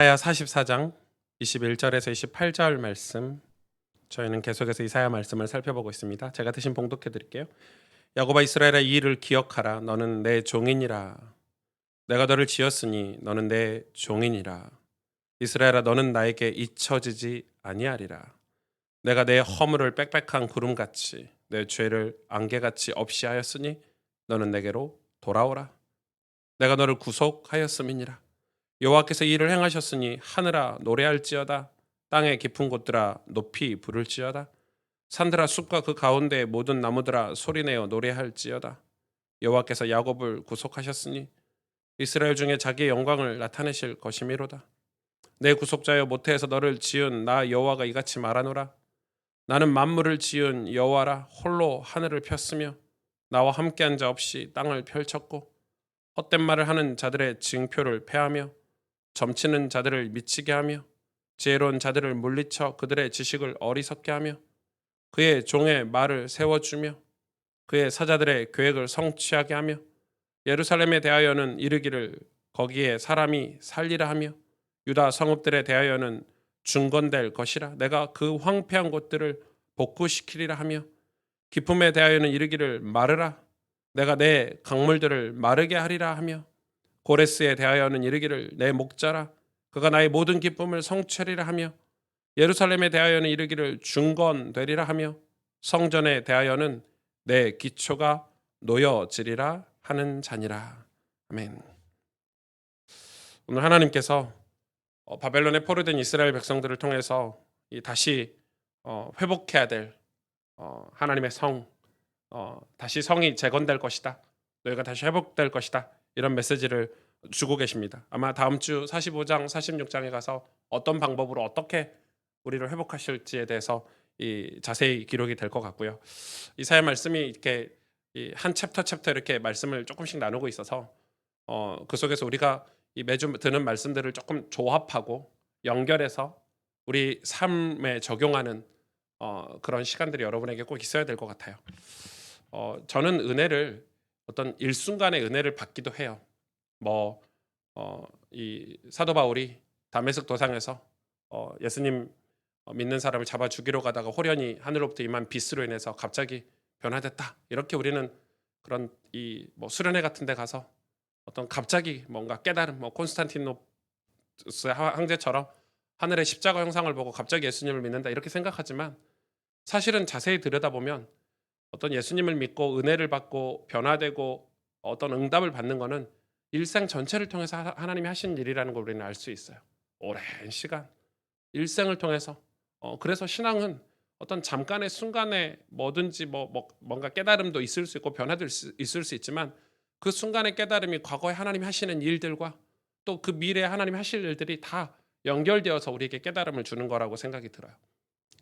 이사야 44장 21절에서 28절 말씀, 저희는 계속해서 이사야 말씀을 살펴보고 있습니다. 제가 대신 봉독해 드릴게요. 야곱아, 이스라엘아, 이 일을 기억하라. 너는 내 종이니라. 내가 너를 지었으니 너는 내 종이니라. 이스라엘아, 너는 나에게 잊혀지지 아니하리라. 내가 내 허물을 빽빽한 구름같이 내 죄를 안개같이 없이 하였으니 너는 내게로 돌아오라. 내가 너를 구속하였음이니라. 여호와께서 이 일을 행하셨으니 하늘아 노래할지어다. 땅의 깊은 곳들아 높이 부를지어다. 산들아 숲과 그 가운데의 모든 나무들아 소리내어 노래할지어다. 여호와께서 야곱을 구속하셨으니 이스라엘 중에 자기의 영광을 나타내실 것이미로다. 내 구속자여, 모태에서 너를 지은 나 여호와가 이같이 말하노라. 나는 만물을 지은 여호와라. 홀로 하늘을 폈으며 나와 함께한 자 없이 땅을 펼쳤고 헛된 말을 하는 자들의 징표를 패하며 점치는 자들을 미치게 하며 지혜로운 자들을 물리쳐 그들의 지식을 어리석게 하며 그의 종의 말을 세워주며 그의 사자들의 계획을 성취하게 하며 예루살렘에 대하여는 이르기를 거기에 사람이 살리라 하며 유다 성읍들에 대하여는 중건될 것이라. 내가 그 황폐한 곳들을 복구시키리라 하며 기품에 대하여는 이르기를 마르라. 내가 내 강물들을 마르게 하리라 하며 고레스에 대하여는 이르기를 내 목자라. 그가 나의 모든 기쁨을 성취하리라 하며 예루살렘에 대하여는 이르기를 중건되리라 하며 성전에 대하여는 내 기초가 놓여지리라 하는 자니라. 아멘. 오늘 하나님께서 바벨론에 포로된 이스라엘 백성들을 통해서 다시 회복해야 될 하나님의 성, 다시 성이 재건될 것이다. 너희가 다시 회복될 것이다. 이런 메시지를 주고 계십니다. 아마 다음 주 45장, 46장에 가서 어떤 방법으로 어떻게 우리를 회복하실지에 대해서 자세히 기록이 될 것 같고요. 이사야 말씀이 이렇게 한 챕터 이렇게 말씀을 조금씩 나누고 있어서 그 속에서 우리가 매주 드는 말씀들을 조금 조합하고 연결해서 우리 삶에 적용하는 그런 시간들이 여러분에게 꼭 있어야 될 것 같아요. 저는 은혜를 어떤 일순간의 은혜를 받기도 해요. 이 사도 바울이 다메섹 도상에서 예수님 믿는 사람을 잡아 죽이러 가다가 호련히 하늘로부터 임한 빛으로 인해서 갑자기 변화됐다. 이렇게 우리는 그런 수련회 같은 데 가서 어떤 갑자기 뭔가 깨달음, 콘스탄티노스 황제처럼 하늘의 십자가 형상을 보고 갑자기 예수님을 믿는다 이렇게 생각하지만, 사실은 자세히 들여다보면 어떤 예수님을 믿고 은혜를 받고 변화되고 어떤 응답을 받는 것은 일생 전체를 통해서 하나님이 하신 일이라는 걸 우리는 알 수 있어요. 오랜 시간 일생을 통해서. 그래서 신앙은 어떤 잠깐의 순간에 뭐든지 뭔가 깨달음도 있을 수 있고 변화도 있을 수 있지만, 그 순간의 깨달음이 과거에 하나님이 하시는 일들과 또 그 미래에 하나님이 하실 일들이 다 연결되어서 우리에게 깨달음을 주는 거라고 생각이 들어요.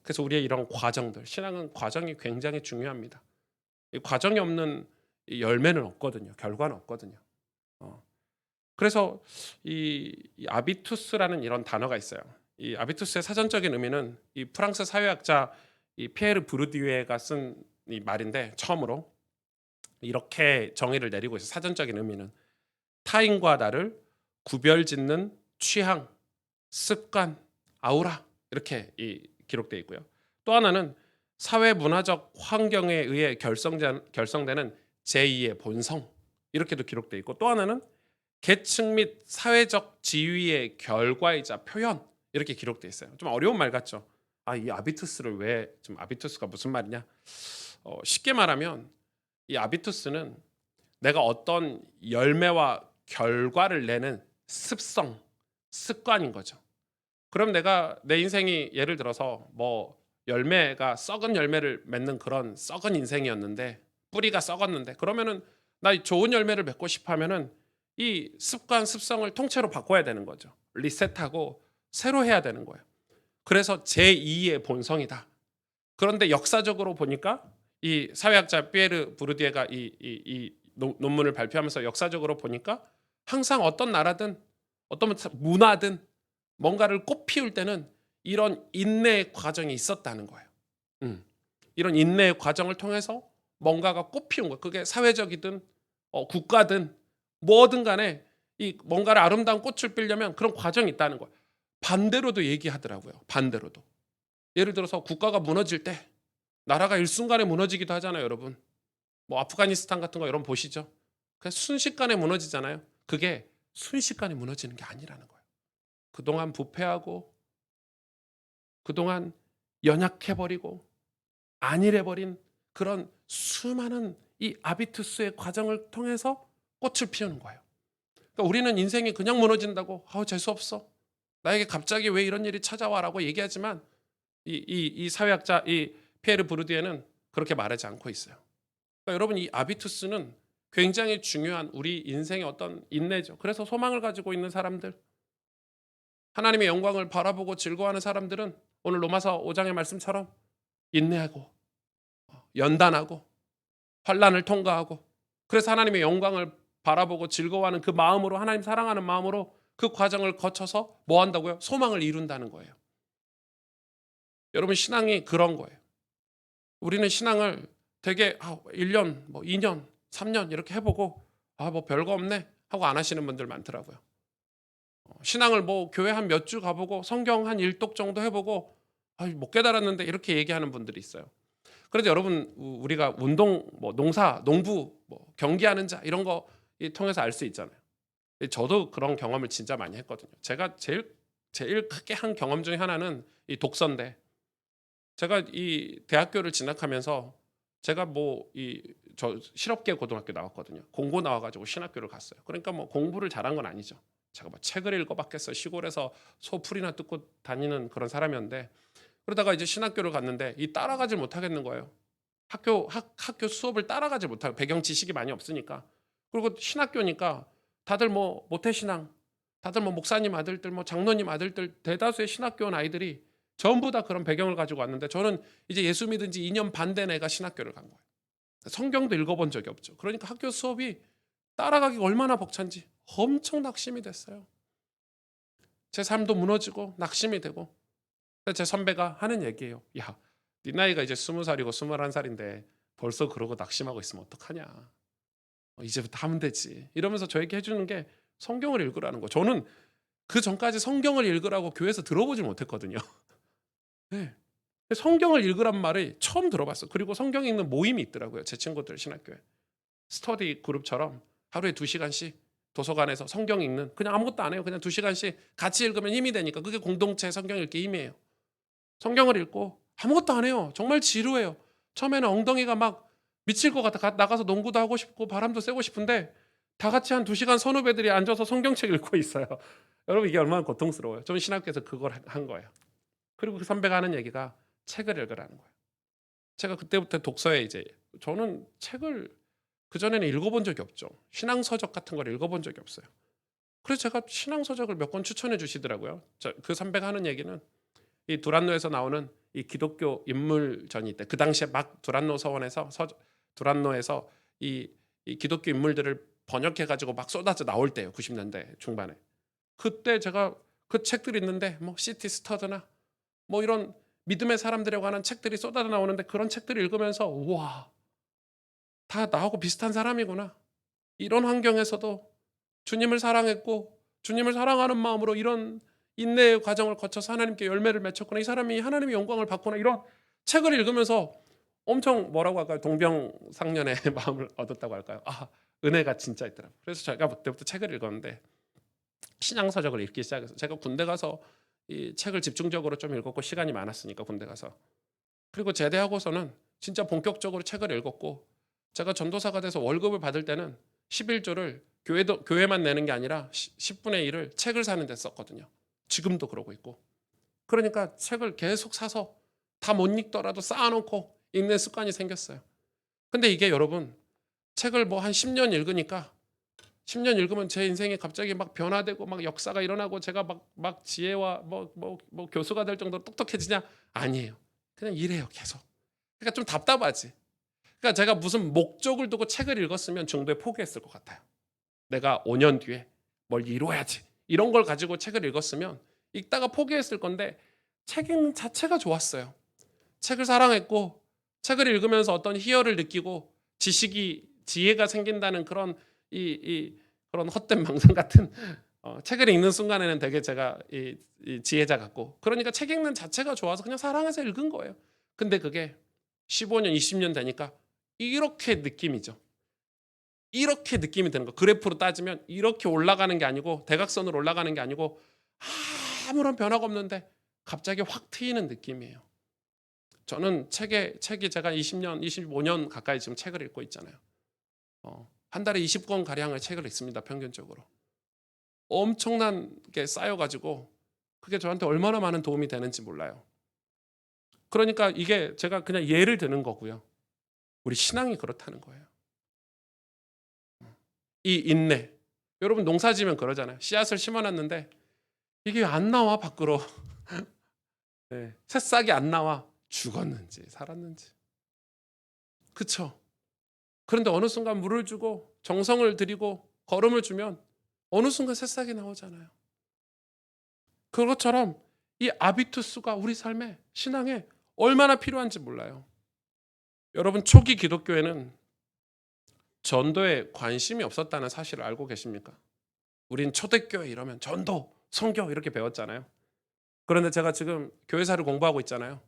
그래서 우리의 이런 과정들, 신앙은 과정이 굉장히 중요합니다. 이 과정이 없는 이 열매는 없거든요. 결과는 없거든요. 그래서 이 아비투스라는 이런 단어가 있어요. 이 아비투스의 사전적인 의미는 이 프랑스 사회학자 이 피에르 부르디에가 쓴 이 말인데, 처음으로 이렇게 정의를 내리고 있어요. 사전적인 의미는 타인과 나를 구별짓는 취향, 습관, 아우라, 이렇게 기록되어 있고요. 또 하나는 사회 문화적 환경에 의해 결성되는 제2의 본성, 이렇게도 기록되어 있고, 또 하나는 계층 및 사회적 지위의 결과이자 표현, 이렇게 기록되어 있어요. 좀 어려운 말 같죠? 이 아비투스를 왜, 좀 아비투스가 무슨 말이냐? 쉽게 말하면 이 아비투스는 내가 어떤 열매와 결과를 내는 습성, 습관인 거죠. 그럼 내가 내 인생이 예를 들어서 열매가 썩은 열매를 맺는 그런 썩은 인생이었는데, 뿌리가 썩었는데, 그러면은 나 좋은 열매를 맺고 싶어 하면은 이 습관, 습성을 통째로 바꿔야 되는 거죠. 리셋하고 새로 해야 되는 거예요. 그래서 제2의 본성이다. 그런데 역사적으로 보니까 이 사회학자 피에르 부르디에가 이 논문을 발표하면서 역사적으로 보니까 항상 어떤 나라든 어떤 문화든 뭔가를 꽃피울 때는 이런 인내의 과정이 있었다는 거예요. 이런 인내의 과정을 통해서 뭔가가 꽃피운 거예요. 그게 사회적이든 국가든 뭐든 간에 이 뭔가를 아름다운 꽃을 피려면 그런 과정이 있다는 거예요. 반대로도 얘기하더라고요. 반대로도. 예를 들어서 국가가 무너질 때 나라가 일순간에 무너지기도 하잖아요, 여러분. 뭐 아프가니스탄 같은 거 여러분 보시죠. 그냥 순식간에 무너지잖아요. 그게 순식간에 무너지는 게 아니라는 거예요. 그동안 부패하고 그동안 연약해버리고 안일해버린 그런 수많은 이 아비투스의 과정을 통해서 꽃을 피우는 거예요. 그러니까 우리는 인생이 그냥 무너진다고 재수없어. 나에게 갑자기 왜 이런 일이 찾아와라고 얘기하지만 이 사회학자 이 피에르 부르디에는 그렇게 말하지 않고 있어요. 그러니까 여러분 이 아비투스는 굉장히 중요한 우리 인생의 어떤 인내죠. 그래서 소망을 가지고 있는 사람들, 하나님의 영광을 바라보고 즐거워하는 사람들은 오늘 로마서 5장의 말씀처럼 인내하고 연단하고 환난을 통과하고 그래서 하나님의 영광을 바라보고 즐거워하는 그 마음으로 하나님 사랑하는 마음으로 그 과정을 거쳐서 뭐 한다고요? 소망을 이룬다는 거예요. 여러분 신앙이 그런 거예요. 우리는 신앙을 되게 1년, 2년, 3년 이렇게 해보고 뭐 별거 없네 하고 안 하시는 분들 많더라고요. 신앙을 교회 한 몇 주 가보고 성경 한 1독 정도 해보고 못 깨달았는데 이렇게 얘기하는 분들이 있어요. 그래도 여러분 우리가 운동, 농사, 농부, 경기하는 자 이런 거 통해서 알 수 있잖아요. 저도 그런 경험을 진짜 많이 했거든요. 제가 제일 크게 한 경험 중에 하나는 이 독서인데 제가 이 대학교를 진학하면서 제가 저 실업계 고등학교 나왔거든요. 공고 나와가지고 신학교를 갔어요. 그러니까 공부를 잘한 건 아니죠. 제가 책을 읽어봤겠어. 시골에서 소풀이나 뜯고 다니는 그런 사람이었는데 그러다가 이제 신학교를 갔는데 따라가질 못하겠는 거예요. 학교 수업을 따라가지 못하고 배경 지식이 많이 없으니까. 그리고 신학교니까 다들 모태신앙, 다들 목사님 아들들, 장로님 아들들 대다수의 신학교 온 아이들이 전부 다 그런 배경을 가지고 왔는데 저는 이제 예수 믿은 지 2년 반 된 애가 신학교를 간 거예요. 성경도 읽어본 적이 없죠. 그러니까 학교 수업이 따라가기가 얼마나 벅찬지 엄청 낙심이 됐어요. 제 삶도 무너지고 낙심이 되고 제 선배가 하는 얘기예요. 야, 네 나이가 이제 20살이고 21살인데 벌써 그러고 낙심하고 있으면 어떡하냐. 이제부터 하면 되지. 이러면서 저에게 해주는 게 성경을 읽으라는 거. 저는 그 전까지 성경을 읽으라고 교회에서 들어보질 못했거든요. 네. 성경을 읽으란 말을 처음 들어봤어. 그리고 성경 읽는 모임이 있더라고요. 제 친구들 신학교에. 스터디 그룹처럼 하루에 2시간씩 도서관에서 성경 읽는 그냥 아무것도 안 해요. 그냥 2시간씩 같이 읽으면 힘이 되니까 그게 공동체 성경 읽기 힘이에요. 성경을 읽고 아무것도 안 해요. 정말 지루해요. 처음에는 엉덩이가 막 미칠 것 같아. 나가서 농구도 하고 싶고 바람도 쐬고 싶은데 다 같이 한 2시간 선후배들이 앉아서 성경책 읽고 있어요. 여러분 이게 얼마나 고통스러워요. 저는 신학교에서 그걸 한 거예요. 그리고 그 선배가 하는 얘기가 책을 읽으라는 거예요. 제가 그때부터 독서에 이제 저는 책을 그전에는 읽어본 적이 없죠. 신앙서적 같은 걸 읽어본 적이 없어요. 그래서 제가 신앙서적을 몇 권 추천해 주시더라고요. 그 선배가 하는 얘기는 이 두란노에서 나오는 이 기독교 인물전이 있대. 그 당시에 막 두란노 서원에서 두란노에서 이 기독교 인물들을 번역해 가지고 막 쏟아져 나올 때예요. 90년대 중반에. 그때 제가 그 책들이 있는데 시티 스터드나 이런 믿음의 사람들에 관한 책들이 쏟아져 나오는데 그런 책들을 읽으면서 우와, 다 나하고 비슷한 사람이구나. 이런 환경에서도 주님을 사랑했고 주님을 사랑하는 마음으로 이런 인내의 과정을 거쳐서 하나님께 열매를 맺혔구나. 이 사람이 하나님의 영광을 받구나. 이런 책을 읽으면서 엄청 뭐라고 할까요? 동병상련의 마음을 얻었다고 할까요? 은혜가 진짜 있더라고요. 그래서 제가 그때부터 책을 읽었는데 신앙서적을 읽기 시작해서 제가 군대 가서 이 책을 집중적으로 좀 읽었고 시간이 많았으니까 군대 가서 그리고 제대하고서는 진짜 본격적으로 책을 읽었고 제가 전도사가 돼서 월급을 받을 때는 11조를 교회만 내는 게 아니라 10분의 1을 책을 사는 데 썼거든요. 지금도 그러고 있고. 그러니까 책을 계속 사서 다 못 읽더라도 쌓아놓고 읽는 습관이 생겼어요. 근데 이게 여러분 책을 한 10년 읽으니까 10년 읽으면 제 인생이 갑자기 막 변화되고 막 역사가 일어나고 제가 막 지혜와 교수가 될 정도로 똑똑해지냐? 아니에요. 그냥 이래요 계속. 그러니까 좀 답답하지. 그러니까 제가 무슨 목적을 두고 책을 읽었으면 중도에 포기했을 것 같아요. 내가 5년 뒤에 뭘 이루어야지. 이런 걸 가지고 책을 읽었으면 읽다가 포기했을 건데 책 읽는 자체가 좋았어요. 책을 사랑했고 책을 읽으면서 어떤 희열을 느끼고 지혜가 생긴다는 그런 그런 헛된 망상 같은 책을 읽는 순간에는 되게 제가 이 지혜자 같고, 그러니까 책 읽는 자체가 좋아서 그냥 사랑해서 읽은 거예요. 근데 그게 15년, 20년 되니까 이렇게 느낌이죠. 이렇게 느낌이 드는 거. 그래프로 따지면 이렇게 올라가는 게 아니고, 대각선으로 올라가는 게 아니고, 아무런 변화가 없는데 갑자기 확 트이는 느낌이에요. 저는 책이 제가 20년, 25년 가까이 지금 책을 읽고 있잖아요. 한 달에 20권 가량의 책을 읽습니다, 평균적으로. 엄청난 게 쌓여가지고 그게 저한테 얼마나 많은 도움이 되는지 몰라요. 그러니까 이게 제가 그냥 예를 드는 거고요. 우리 신앙이 그렇다는 거예요. 이 인내. 여러분 농사 지면 그러잖아요. 씨앗을 심어놨는데 이게 안 나와 밖으로. 네, 새싹이 안 나와. 죽었는지 살았는지. 그쵸? 그런데 어느 순간 물을 주고 정성을 들이고 걸음을 주면 어느 순간 새싹이 나오잖아요. 그것처럼 이 아비투스가 우리 삶에, 신앙에 얼마나 필요한지 몰라요. 여러분, 초기 기독교에는 전도에 관심이 없었다는 사실을 알고 계십니까? 우린 초대교회 이러면 전도, 선교 이렇게 배웠잖아요. 그런데 제가 지금 교회사를 공부하고 있잖아요.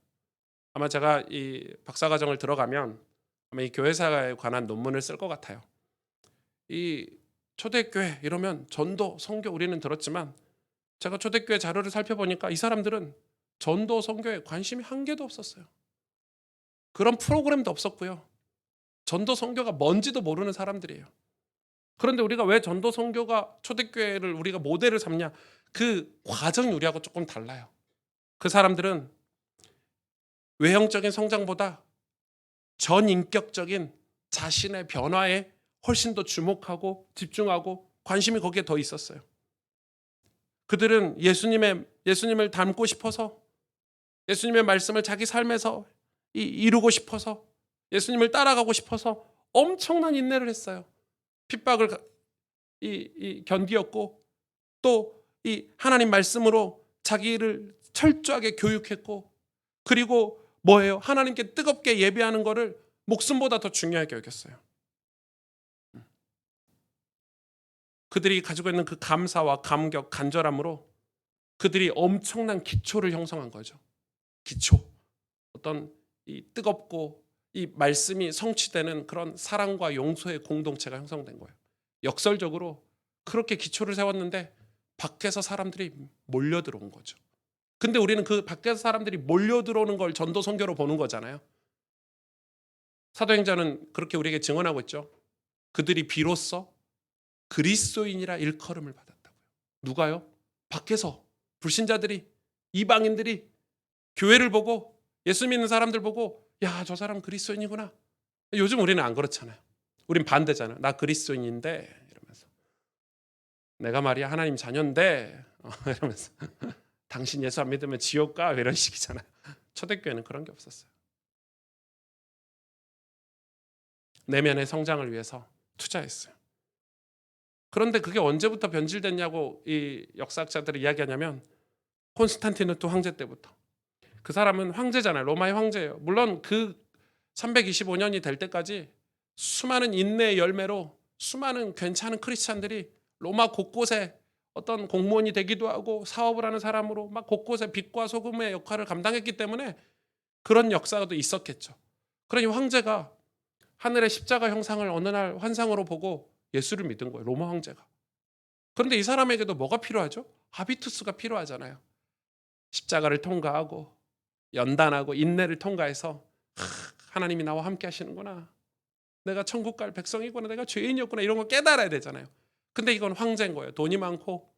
아마 제가 이 박사과정을 들어가면 아마 이 교회사에 관한 논문을 쓸 것 같아요. 이 초대교회 이러면 전도, 선교 우리는 들었지만, 제가 초대교회 자료를 살펴보니까 이 사람들은 전도, 선교에 관심이 한 개도 없었어요. 그런 프로그램도 없었고요. 전도, 선교가 뭔지도 모르는 사람들이에요. 그런데 우리가 왜 전도, 선교가 초대교회를 우리가 모델을 삼냐? 그 과정이 우리하고 조금 달라요. 그 사람들은 외형적인 성장보다 전인격적인 자신의 변화에 훨씬 더 주목하고 집중하고 관심이 거기에 더 있었어요. 그들은 예수님을 닮고 싶어서, 예수님의 말씀을 자기 삶에서 이루고 싶어서, 예수님을 따라가고 싶어서 엄청난 인내를 했어요. 핍박을 견디었고, 또 이 하나님 말씀으로 자기를 철저하게 교육했고, 그리고 뭐예요? 하나님께 뜨겁게 예배하는 거를 목숨보다 더 중요하게 여겼어요. 그들이 가지고 있는 그 감사와 감격, 간절함으로 그들이 엄청난 기초를 형성한 거죠. 기초. 어떤 이 뜨겁고 이 말씀이 성취되는 그런 사랑과 용서의 공동체가 형성된 거예요. 역설적으로 그렇게 기초를 세웠는데 밖에서 사람들이 몰려 들어온 거죠. 근데 우리는 그 밖에서 사람들이 몰려 들어오는 걸 전도 선교로 보는 거잖아요. 사도행전은 그렇게 우리에게 증언하고 있죠. 그들이 비로소 그리스도인이라 일컬음을 받았다고요. 누가요? 밖에서 불신자들이, 이방인들이 교회를 보고, 예수 믿는 사람들 보고, 야, 저 사람 그리스도인이구나. 요즘 우리는 안 그렇잖아요. 우린 반대잖아요. 나 그리스도인인데 이러면서, 내가 말이야 하나님 자녀인데 이러면서 당신 예수 안 믿으면 지옥 가, 이런 식이잖아요. 초대교회는 그런 게 없었어요. 내면의 성장을 위해서 투자했어요. 그런데 그게 언제부터 변질됐냐고 이 역사학자들이 이야기하냐면, 콘스탄티누스 황제 때부터. 그 사람은 황제잖아요. 로마의 황제예요. 물론 그 325년이 될 때까지 수많은 인내의 열매로 수많은 괜찮은 크리스찬들이 로마 곳곳에 어떤 공무원이 되기도 하고 사업을 하는 사람으로 막 곳곳에 빛과 소금의 역할을 감당했기 때문에 그런 역사가 또 있었겠죠. 그러니 황제가 하늘의 십자가 형상을 어느 날 환상으로 보고 예수를 믿은 거예요. 로마 황제가. 그런데 이 사람에게도 뭐가 필요하죠? 하비투스가 필요하잖아요. 십자가를 통과하고 연단하고 인내를 통과해서 하나님이 나와 함께 하시는구나, 내가 천국 갈 백성이구나, 내가 죄인이었구나, 이런 거 깨달아야 되잖아요. 근데 이건 황제인 거예요. 돈이 많고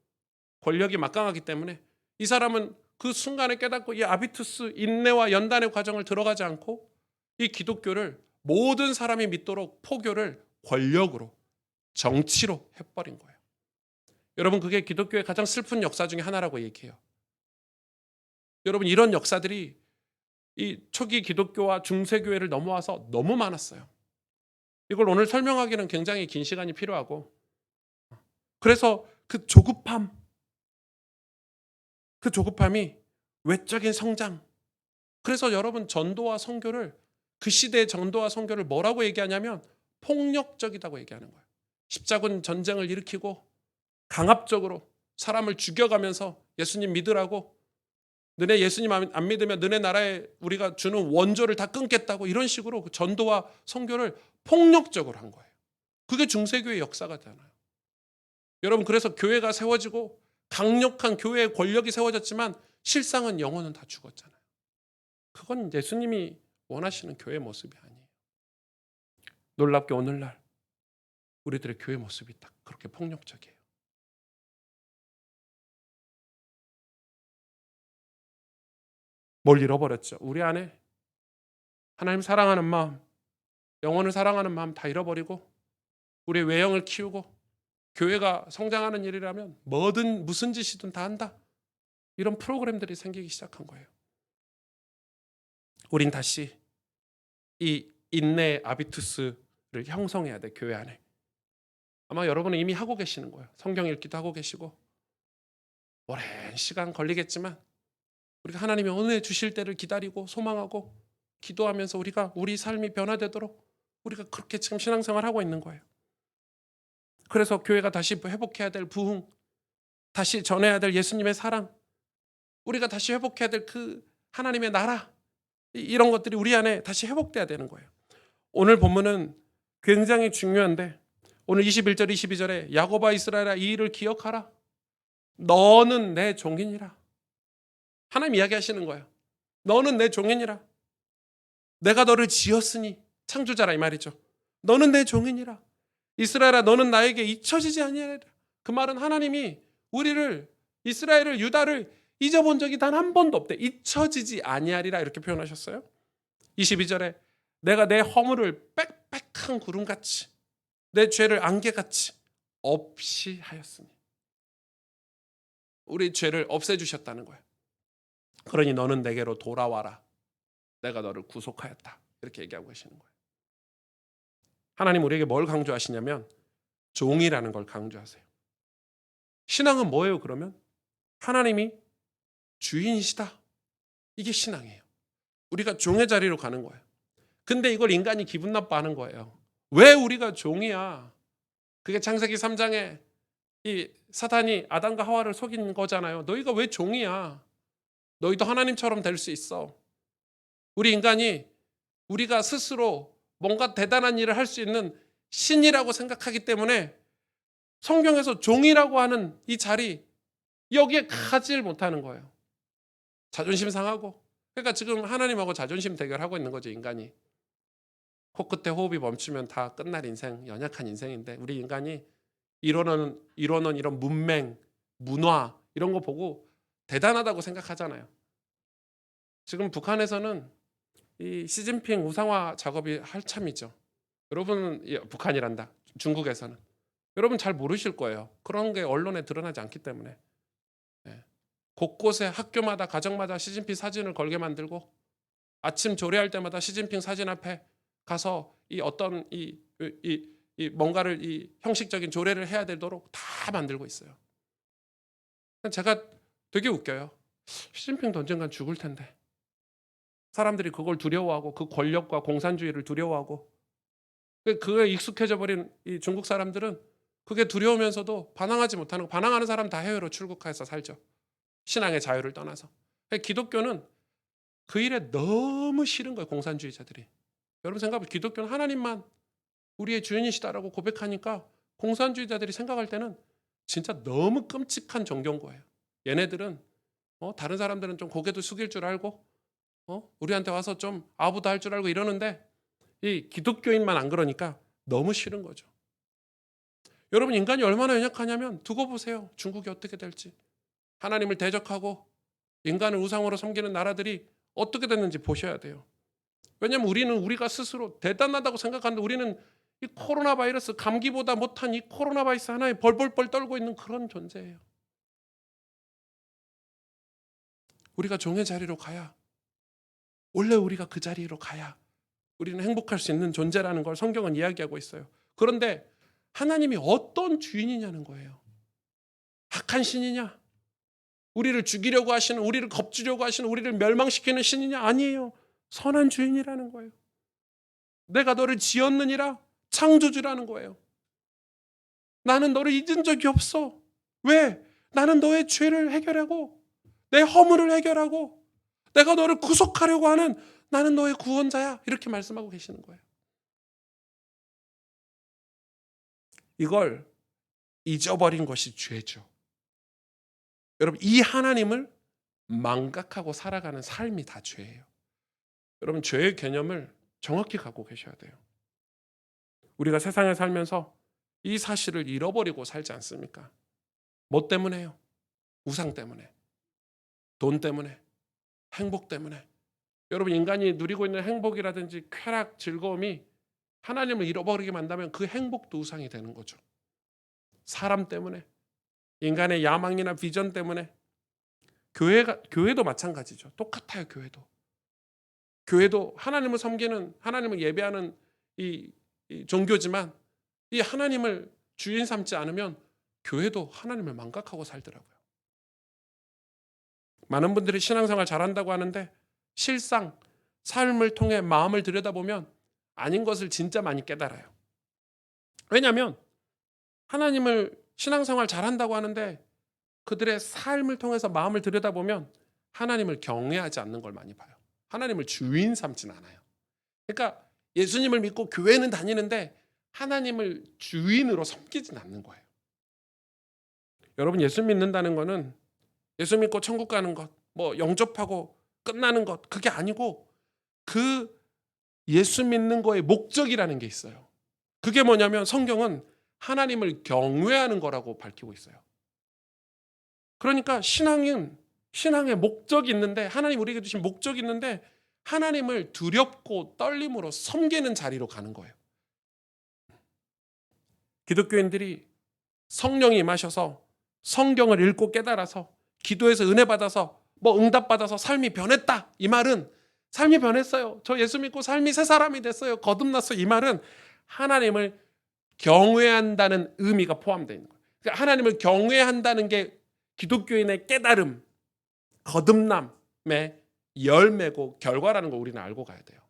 권력이 막강하기 때문에 이 사람은 그 순간에 깨닫고 이 아비투스 인내와 연단의 과정을 들어가지 않고 이 기독교를 모든 사람이 믿도록 포교를 권력으로, 정치로 해버린 거예요. 여러분, 그게 기독교의 가장 슬픈 역사 중에 하나라고 얘기해요. 여러분, 이런 역사들이 이 초기 기독교와 중세교회를 넘어와서 너무 많았어요. 이걸 오늘 설명하기는 굉장히 긴 시간이 필요하고, 그래서 그 조급함이 외적인 성장. 그래서 여러분, 전도와 선교를, 그 시대의 전도와 선교를 뭐라고 얘기하냐면 폭력적이라고 얘기하는 거예요. 십자군 전쟁을 일으키고 강압적으로 사람을 죽여가면서 예수님 믿으라고, 너네 예수님 안 믿으면 너네 나라에 우리가 주는 원조를 다 끊겠다고, 이런 식으로 그 전도와 선교를 폭력적으로 한 거예요. 그게 중세교회 역사가잖아요. 여러분, 그래서 교회가 세워지고 강력한 교회의 권력이 세워졌지만 실상은 영혼은 다 죽었잖아요. 그건 예수님이 원하시는 교회 모습이 아니에요. 놀랍게 오늘날 우리들의 교회 모습이 딱 그렇게 폭력적이에요. 뭘 잃어버렸죠? 우리 안에 하나님 사랑하는 마음, 영혼을 사랑하는 마음 다 잃어버리고 우리의 외형을 키우고 교회가 성장하는 일이라면 뭐든 무슨 짓이든 다 한다. 이런 프로그램들이 생기기 시작한 거예요. 우린 다시 이 인내의 아비투스를 형성해야 돼, 교회 안에. 아마 여러분은 이미 하고 계시는 거예요. 성경 읽기도 하고 계시고 오랜 시간 걸리겠지만 우리가 하나님이 은혜 주실 때를 기다리고 소망하고 기도하면서 우리가 우리 삶이 변화되도록 우리가 그렇게 지금 신앙생활을 하고 있는 거예요. 그래서 교회가 다시 회복해야 될 부흥, 다시 전해야 될 예수님의 사랑, 우리가 다시 회복해야 될 그 하나님의 나라, 이런 것들이 우리 안에 다시 회복돼야 되는 거예요. 오늘 본문은 굉장히 중요한데 오늘 21절 22절에 야곱아 이스라엘아 이 일을 기억하라. 너는 내 종이니라. 하나님 이야기하시는 거예요. 너는 내 종이니라. 내가 너를 지었으니, 창조자라 이 말이죠. 너는 내 종이니라. 이스라엘아 너는 나에게 잊혀지지 아니하리라. 그 말은 하나님이 우리를, 이스라엘을, 유다를 잊어본 적이 단 한 번도 없대. 잊혀지지 아니하리라 이렇게 표현하셨어요. 22절에 내가 내 허물을 빽빽한 구름같이 내 죄를 안개같이 없이 하였으니, 우리 죄를 없애주셨다는 거예요. 그러니 너는 내게로 돌아와라. 내가 너를 구속하였다. 이렇게 얘기하고 계시는 거예요. 하나님 우리에게 뭘 강조하시냐면 종이라는 걸 강조하세요. 신앙은 뭐예요 그러면? 하나님이 주인이시다. 이게 신앙이에요. 우리가 종의 자리로 가는 거예요. 근데 이걸 인간이 기분 나빠하는 거예요. 왜 우리가 종이야? 그게 창세기 3장에 이 사탄이 아담과 하와를 속인 거잖아요. 너희가 왜 종이야? 너희도 하나님처럼 될 수 있어. 우리 인간이 우리가 스스로 뭔가 대단한 일을 할 수 있는 신이라고 생각하기 때문에 성경에서 종이라고 하는 이 자리, 여기에 가지를 못하는 거예요. 자존심 상하고. 그러니까 지금 하나님하고 자존심 대결하고 있는 거죠, 인간이. 코끝에 호흡이 멈추면 다 끝날 인생, 연약한 인생인데 우리 인간이 이런 문맹, 문화 이런 거 보고 대단하다고 생각하잖아요. 지금 북한에서는 이 시진핑 우상화 작업이 한참이죠. 여러분은, 북한이란다. 중국에서는. 여러분 잘 모르실 거예요. 그런 게 언론에 드러나지 않기 때문에. 곳곳에 학교마다 가정마다 시진핑 사진을 걸게 만들고 아침 조례할 때마다 시진핑 사진 앞에 가서 이 어떤 이 뭔가를 이 형식적인 조례를 해야 되도록 다 만들고 있어요. 제가 되게 웃겨요. 시진핑도 언젠간 죽을 텐데 사람들이 그걸 두려워하고 그 권력과 공산주의를 두려워하고 그거에 익숙해져 버린 이 중국 사람들은 그게 두려우면서도 반항하지 못하는, 반항하는 사람 다 해외로 출국해서 살죠. 신앙의 자유를 떠나서. 기독교는 그 일에 너무 싫은 거예요, 공산주의자들이. 여러분 생각해보세요. 기독교는 하나님만 우리의 주인이시다라고 고백하니까 공산주의자들이 생각할 때는 진짜 너무 끔찍한 종교인 거예요. 얘네들은 다른 사람들은 좀 고개도 숙일 줄 알고 우리한테 와서 좀 아부도 할 줄 알고 이러는데 이 기독교인만 안 그러니까 너무 싫은 거죠. 여러분 인간이 얼마나 연약하냐면 두고 보세요. 중국이 어떻게 될지. 하나님을 대적하고 인간을 우상으로 섬기는 나라들이 어떻게 됐는지 보셔야 돼요. 왜냐하면 우리는 우리가 스스로 대단하다고 생각하는데 우리는 이 코로나 바이러스, 감기보다 못한 이 코로나 바이러스 하나에 벌벌벌 떨고 있는 그런 존재예요. 우리가 종의 자리로 가야, 원래 우리가 그 자리로 가야 우리는 행복할 수 있는 존재라는 걸 성경은 이야기하고 있어요. 그런데 하나님이 어떤 주인이냐는 거예요. 악한 신이냐? 우리를 죽이려고 하시는, 우리를 겁주려고 하시는, 우리를 멸망시키는 신이냐? 아니에요. 선한 주인이라는 거예요. 내가 너를 지었느니라, 창조주라는 거예요. 나는 너를 잊은 적이 없어. 왜? 나는 너의 죄를 해결하고 내 허물을 해결하고 내가 너를 구속하려고 하는 나는 너의 구원자야. 이렇게 말씀하고 계시는 거예요. 이걸 잊어버린 것이 죄죠. 여러분, 이 하나님을 망각하고 살아가는 삶이 다 죄예요. 여러분, 죄의 개념을 정확히 갖고 계셔야 돼요. 우리가 세상에 살면서 이 사실을 잃어버리고 살지 않습니까? 뭐 때문에요? 우상 때문에, 돈 때문에, 행복 때문에. 여러분, 인간이 누리고 있는 행복이라든지 쾌락, 즐거움이 하나님을 잃어버리게 만들면 그 행복도 우상이 되는 거죠. 사람 때문에, 인간의 야망이나 비전 때문에. 교회도 마찬가지죠. 똑같아요. 교회도 하나님을 섬기는, 하나님을 예배하는 이 종교지만 이 하나님을 주인 삼지 않으면 교회도 하나님을 망각하고 살더라고요. 많은 분들이 신앙생활 잘한다고 하는데 실상 삶을 통해 마음을 들여다보면 아닌 것을 진짜 많이 깨달아요. 왜냐하면 하나님을 신앙생활 잘한다고 하는데 그들의 삶을 통해서 마음을 들여다보면 하나님을 경외하지 않는 걸 많이 봐요. 하나님을 주인 삼지는 않아요. 그러니까 예수님을 믿고 교회는 다니는데 하나님을 주인으로 섬기진 않는 거예요. 여러분, 예수 믿는다는 거는 예수 믿고 천국 가는 것, 뭐 영접하고 끝나는 것, 그게 아니고 그 예수 믿는 거의 목적이라는 게 있어요. 그게 뭐냐면 성경은 하나님을 경외하는 거라고 밝히고 있어요. 그러니까 신앙의 목적이 있는데, 하나님 우리에게 주신 목적이 있는데 하나님을 두렵고 떨림으로 섬기는 자리로 가는 거예요. 기독교인들이 성령이 임하셔서 성경을 읽고 깨달아서 기도해서 은혜 받아서 뭐 응답 받아서 삶이 변했다, 이 말은 삶이 변했어요, 저 예수 믿고 삶이 새 사람이 됐어요, 거듭났어요, 이 말은 하나님을 경외한다는 의미가 포함되어 있는 거예요. 그러니까 하나님을 경외한다는 게 기독교인의 깨달음, 거듭남의 열매고 결과라는 걸 우리는 알고 가야 돼요.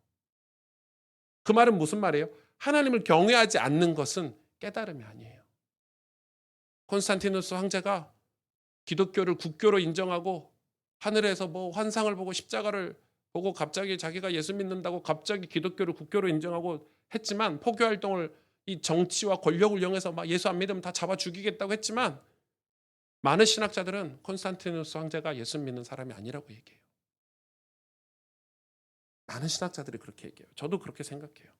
그 말은 무슨 말이에요? 하나님을 경외하지 않는 것은 깨달음이 아니에요. 콘스탄티누스 황제가 기독교를 국교로 인정하고 하늘에서 뭐 환상을 보고 십자가를 보고 갑자기 자기가 예수 믿는다고 갑자기 기독교를 국교로 인정하고 했지만, 포교 활동을 이 정치와 권력을 이용해서 막 예수 안 믿으면 다 잡아 죽이겠다고 했지만, 많은 신학자들은 콘스탄티누스 황제가 예수 믿는 사람이 아니라고 얘기해요. 많은 신학자들이 그렇게 얘기해요. 저도 그렇게 생각해요.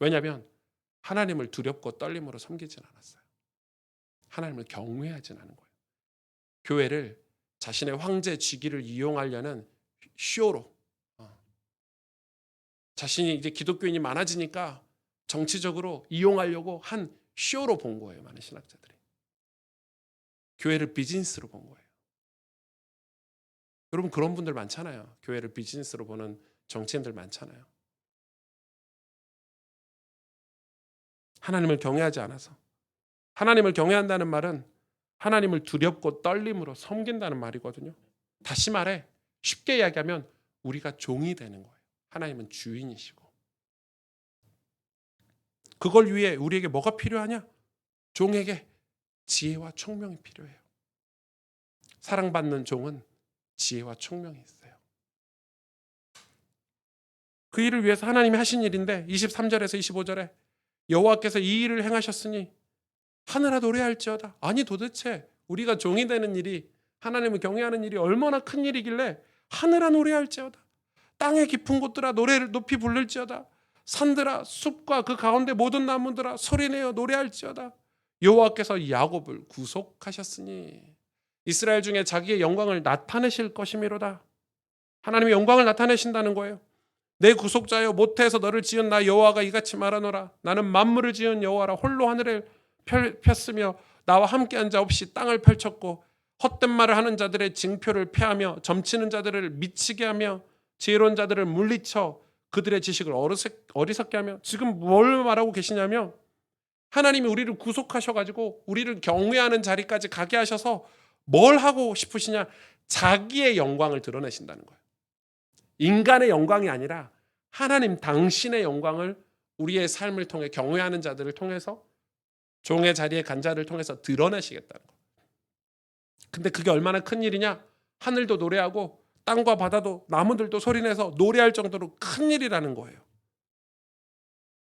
왜냐하면 하나님을 두렵고 떨림으로 섬기진 않았어요. 하나님을 경외하진 않은 거예요. 교회를 자신의 황제 직위를 이용하려는 쇼로, 자신이 이제 기독교인이 많아지니까 정치적으로 이용하려고 한 쇼로 본 거예요. 많은 신학자들이 교회를 비즈니스로 본 거예요. 여러분, 그런 분들 많잖아요. 교회를 비즈니스로 보는 정치인들 많잖아요. 하나님을 경외하지 않아서. 하나님을 경외한다는 말은 하나님을 두렵고 떨림으로 섬긴다는 말이거든요. 다시 말해, 쉽게 이야기하면 우리가 종이 되는 거예요. 하나님은 주인이시고. 그걸 위해 우리에게 뭐가 필요하냐? 종에게 지혜와 총명이 필요해요. 사랑받는 종은 지혜와 총명이 있어요. 그 일을 위해서 하나님이 하신 일인데 23절에서 25절에 여호와께서 이 일을 행하셨으니 하늘아 노래할지어다. 아니, 도대체 우리가 종이 되는 일이, 하나님을 경외하는 일이 얼마나 큰 일이길래 하늘아 노래할지어다. 땅의 깊은 곳들아 노래를 높이 부를지어다. 산들아 숲과 그 가운데 모든 나무들아 소리내어 노래할지어다. 여호와께서 야곱을 구속하셨으니 이스라엘 중에 자기의 영광을 나타내실 것이미로다. 하나님의 영광을 나타내신다는 거예요. 내 구속자여, 모태에서 너를 지은 나 여호와가 이같이 말하노라. 나는 만물을 지은 여호와라. 홀로 하늘을 폈으며 나와 함께 한 자 없이 땅을 펼쳤고, 헛된 말을 하는 자들의 징표를 폐하며 점치는 자들을 미치게 하며 지혜로운 자들을 물리쳐 그들의 지식을 어리석게 하며. 지금 뭘 말하고 계시냐면 하나님이 우리를 구속하셔가지고 우리를 경외하는 자리까지 가게 하셔서 뭘 하고 싶으시냐? 자기의 영광을 드러내신다는 거예요. 인간의 영광이 아니라 하나님 당신의 영광을 우리의 삶을 통해, 경외하는 자들을 통해서, 종의 자리에 간 자를 통해서 드러내시겠다는 거예요. 근데 그게 얼마나 큰 일이냐? 하늘도 노래하고 땅과 바다도 나무들도 소리내서 노래할 정도로 큰 일이라는 거예요.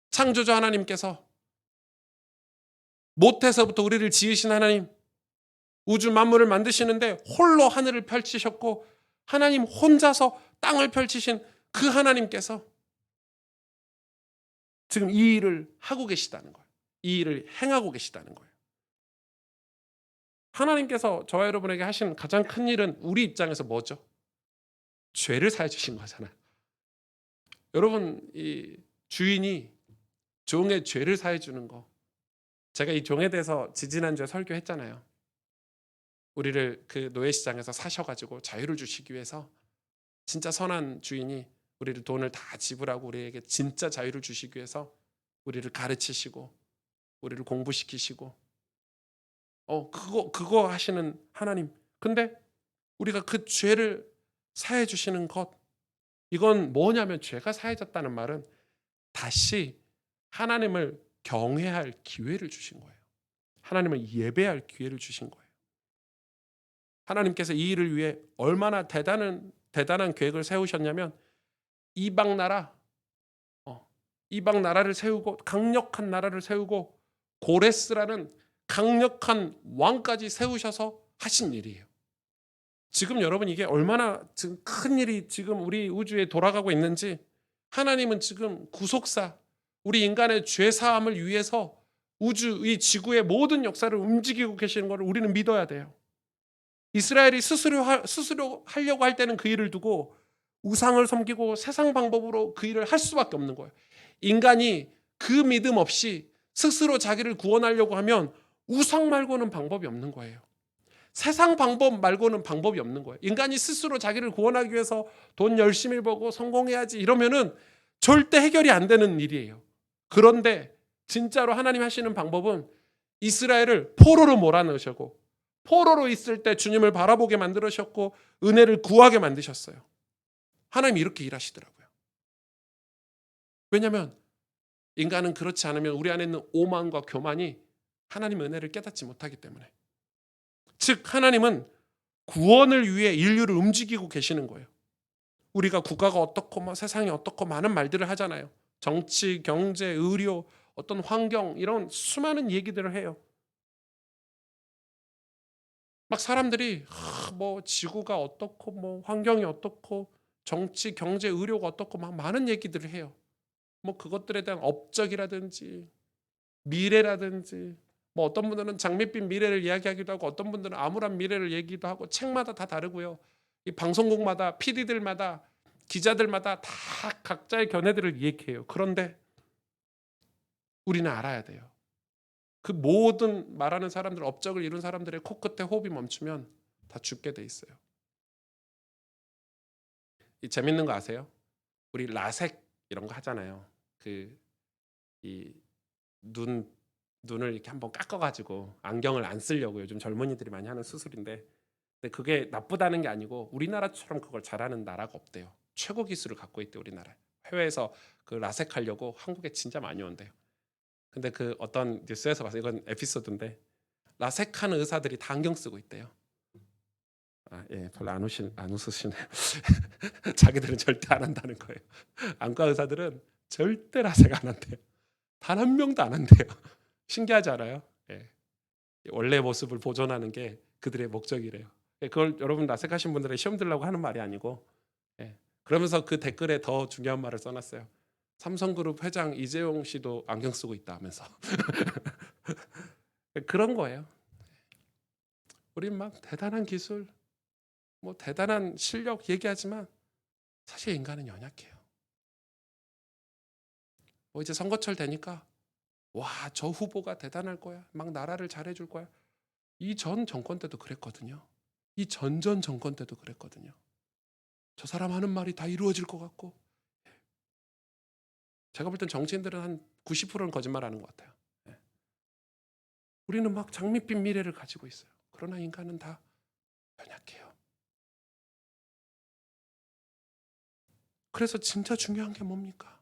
창조주 하나님께서 모태서부터 우리를 지으신 하나님, 우주 만물을 만드시는데 홀로 하늘을 펼치셨고 하나님 혼자서 땅을 펼치신 그 하나님께서 지금 이 일을 하고 계시다는 거예요. 이 일을 행하고 계시다는 거예요. 하나님께서 저와 여러분에게 하신 가장 큰 일은 우리 입장에서 뭐죠? 죄를 사해 주신 거잖아요. 여러분, 이 주인이 종의 죄를 사해 주는 거, 제가 이 종에 대해서 지지난주에 설교했잖아요. 우리를 그 노예시장에서 사셔가지고 자유를 주시기 위해서 진짜 선한 주인이 우리를 돈을 다 지불하고 우리에게 진짜 자유를 주시기 위해서 우리를 가르치시고 우리를 공부시키시고 그거 하시는 하나님. 근데 우리가 그 죄를 사해 주시는 것, 이건 뭐냐면 죄가 사해졌다는 말은 다시 하나님을 경외할 기회를 주신 거예요. 하나님을 예배할 기회를 주신 거예요. 하나님께서 이 일을 위해 얼마나 대단한 계획을 세우셨냐면 이방 나라를 세우고 강력한 나라를 세우고 고레스라는 강력한 왕까지 세우셔서 하신 일이에요. 지금 여러분 이게 얼마나 지금 큰 일이 지금 우리 우주에 돌아가고 있는지, 하나님은 지금 구속사, 우리 인간의 죄 사함을 위해서 우주, 이 지구의 모든 역사를 움직이고 계시는 것을 우리는 믿어야 돼요. 이스라엘이 스스로 하려고 할 때는 그 일을 두고 우상을 섬기고 세상 방법으로 그 일을 할 수밖에 없는 거예요. 인간이 그 믿음 없이 스스로 자기를 구원하려고 하면 우상 말고는 방법이 없는 거예요. 세상 방법 말고는 방법이 없는 거예요. 인간이 스스로 자기를 구원하기 위해서 돈 열심히 벌고 성공해야지 이러면은 절대 해결이 안 되는 일이에요. 그런데 진짜로 하나님 하시는 방법은 이스라엘을 포로로 몰아넣으셨고 포로로 있을 때 주님을 바라보게 만들으셨고 은혜를 구하게 만드셨어요. 하나님이 이렇게 일하시더라고요. 왜냐하면 인간은 그렇지 않으면 우리 안에 있는 오만과 교만이 하나님의 은혜를 깨닫지 못하기 때문에. 즉 하나님은 구원을 위해 인류를 움직이고 계시는 거예요. 우리가 국가가 어떻고 뭐 세상이 어떻고 많은 말들을 하잖아요. 정치, 경제, 의료, 어떤 환경 이런 수많은 얘기들을 해요. 막 사람들이 뭐 지구가 어떻고 뭐 환경이 어떻고 정치, 경제, 의료가 어떻고 막 많은 얘기들을 해요. 뭐 그것들에 대한 업적이라든지 미래라든지 뭐 어떤 분들은 장밋빛 미래를 이야기하기도 하고 어떤 분들은 암울한 미래를 얘기도 하고 책마다 다 다르고요. 이 방송국마다 PD들마다 기자들마다 다 각자의 견해들을 얘기해요. 그런데 우리는 알아야 돼요. 그 모든 말하는 사람들, 업적을 이룬 사람들의 코끝에 호흡이 멈추면 다 죽게 돼 있어요. 이 재밌는 거 아세요? 우리 라섹 이런 거 하잖아요. 이 눈을 이렇게 한번 깎아가지고 안경을 안 쓰려고 요즘 젊은이들이 많이 하는 수술인데, 근데 그게 나쁘다는 게 아니고 우리나라처럼 그걸 잘하는 나라가 없대요. 최고 기술을 갖고 있대 우리나라. 해외에서 그 라섹하려고 한국에 진짜 많이 온대요. 근데 그 어떤 뉴스에서 봤어요. 이건 에피소드인데 라섹하는 의사들이 다 안경 쓰고 있대요. 예, 별로 안 웃으시네요. 자기들은 절대 안 한다는 거예요. 안과 의사들은 절대 라섹 안 한대요. 단 한 명도 안 한대요. 신기하지 않아요? 예. 원래 모습을 보존하는 게 그들의 목적이래요. 예, 그걸 여러분 라섹하신 분들의 시험 들라고 하는 말이 아니고, 예. 그러면서 그 댓글에 더 중요한 말을 써놨어요. 삼성그룹 회장 이재용 씨도 안경 쓰고 있다 하면서. 그런 거예요. 우린 막 대단한 기술, 뭐 대단한 실력 얘기하지만 사실 인간은 연약해요. 뭐 이제 선거철 되니까 와, 저 후보가 대단할 거야. 막 나라를 잘해줄 거야. 이 전 정권 때도 그랬거든요. 이 전전 정권 때도 그랬거든요. 저 사람 하는 말이 다 이루어질 것 같고. 제가 볼 땐 정치인들은 한 90%는 거짓말하는 것 같아요. 예. 우리는 막 장밋빛 미래를 가지고 있어요. 그러나 인간은 다 연약해요. 그래서 진짜 중요한 게 뭡니까?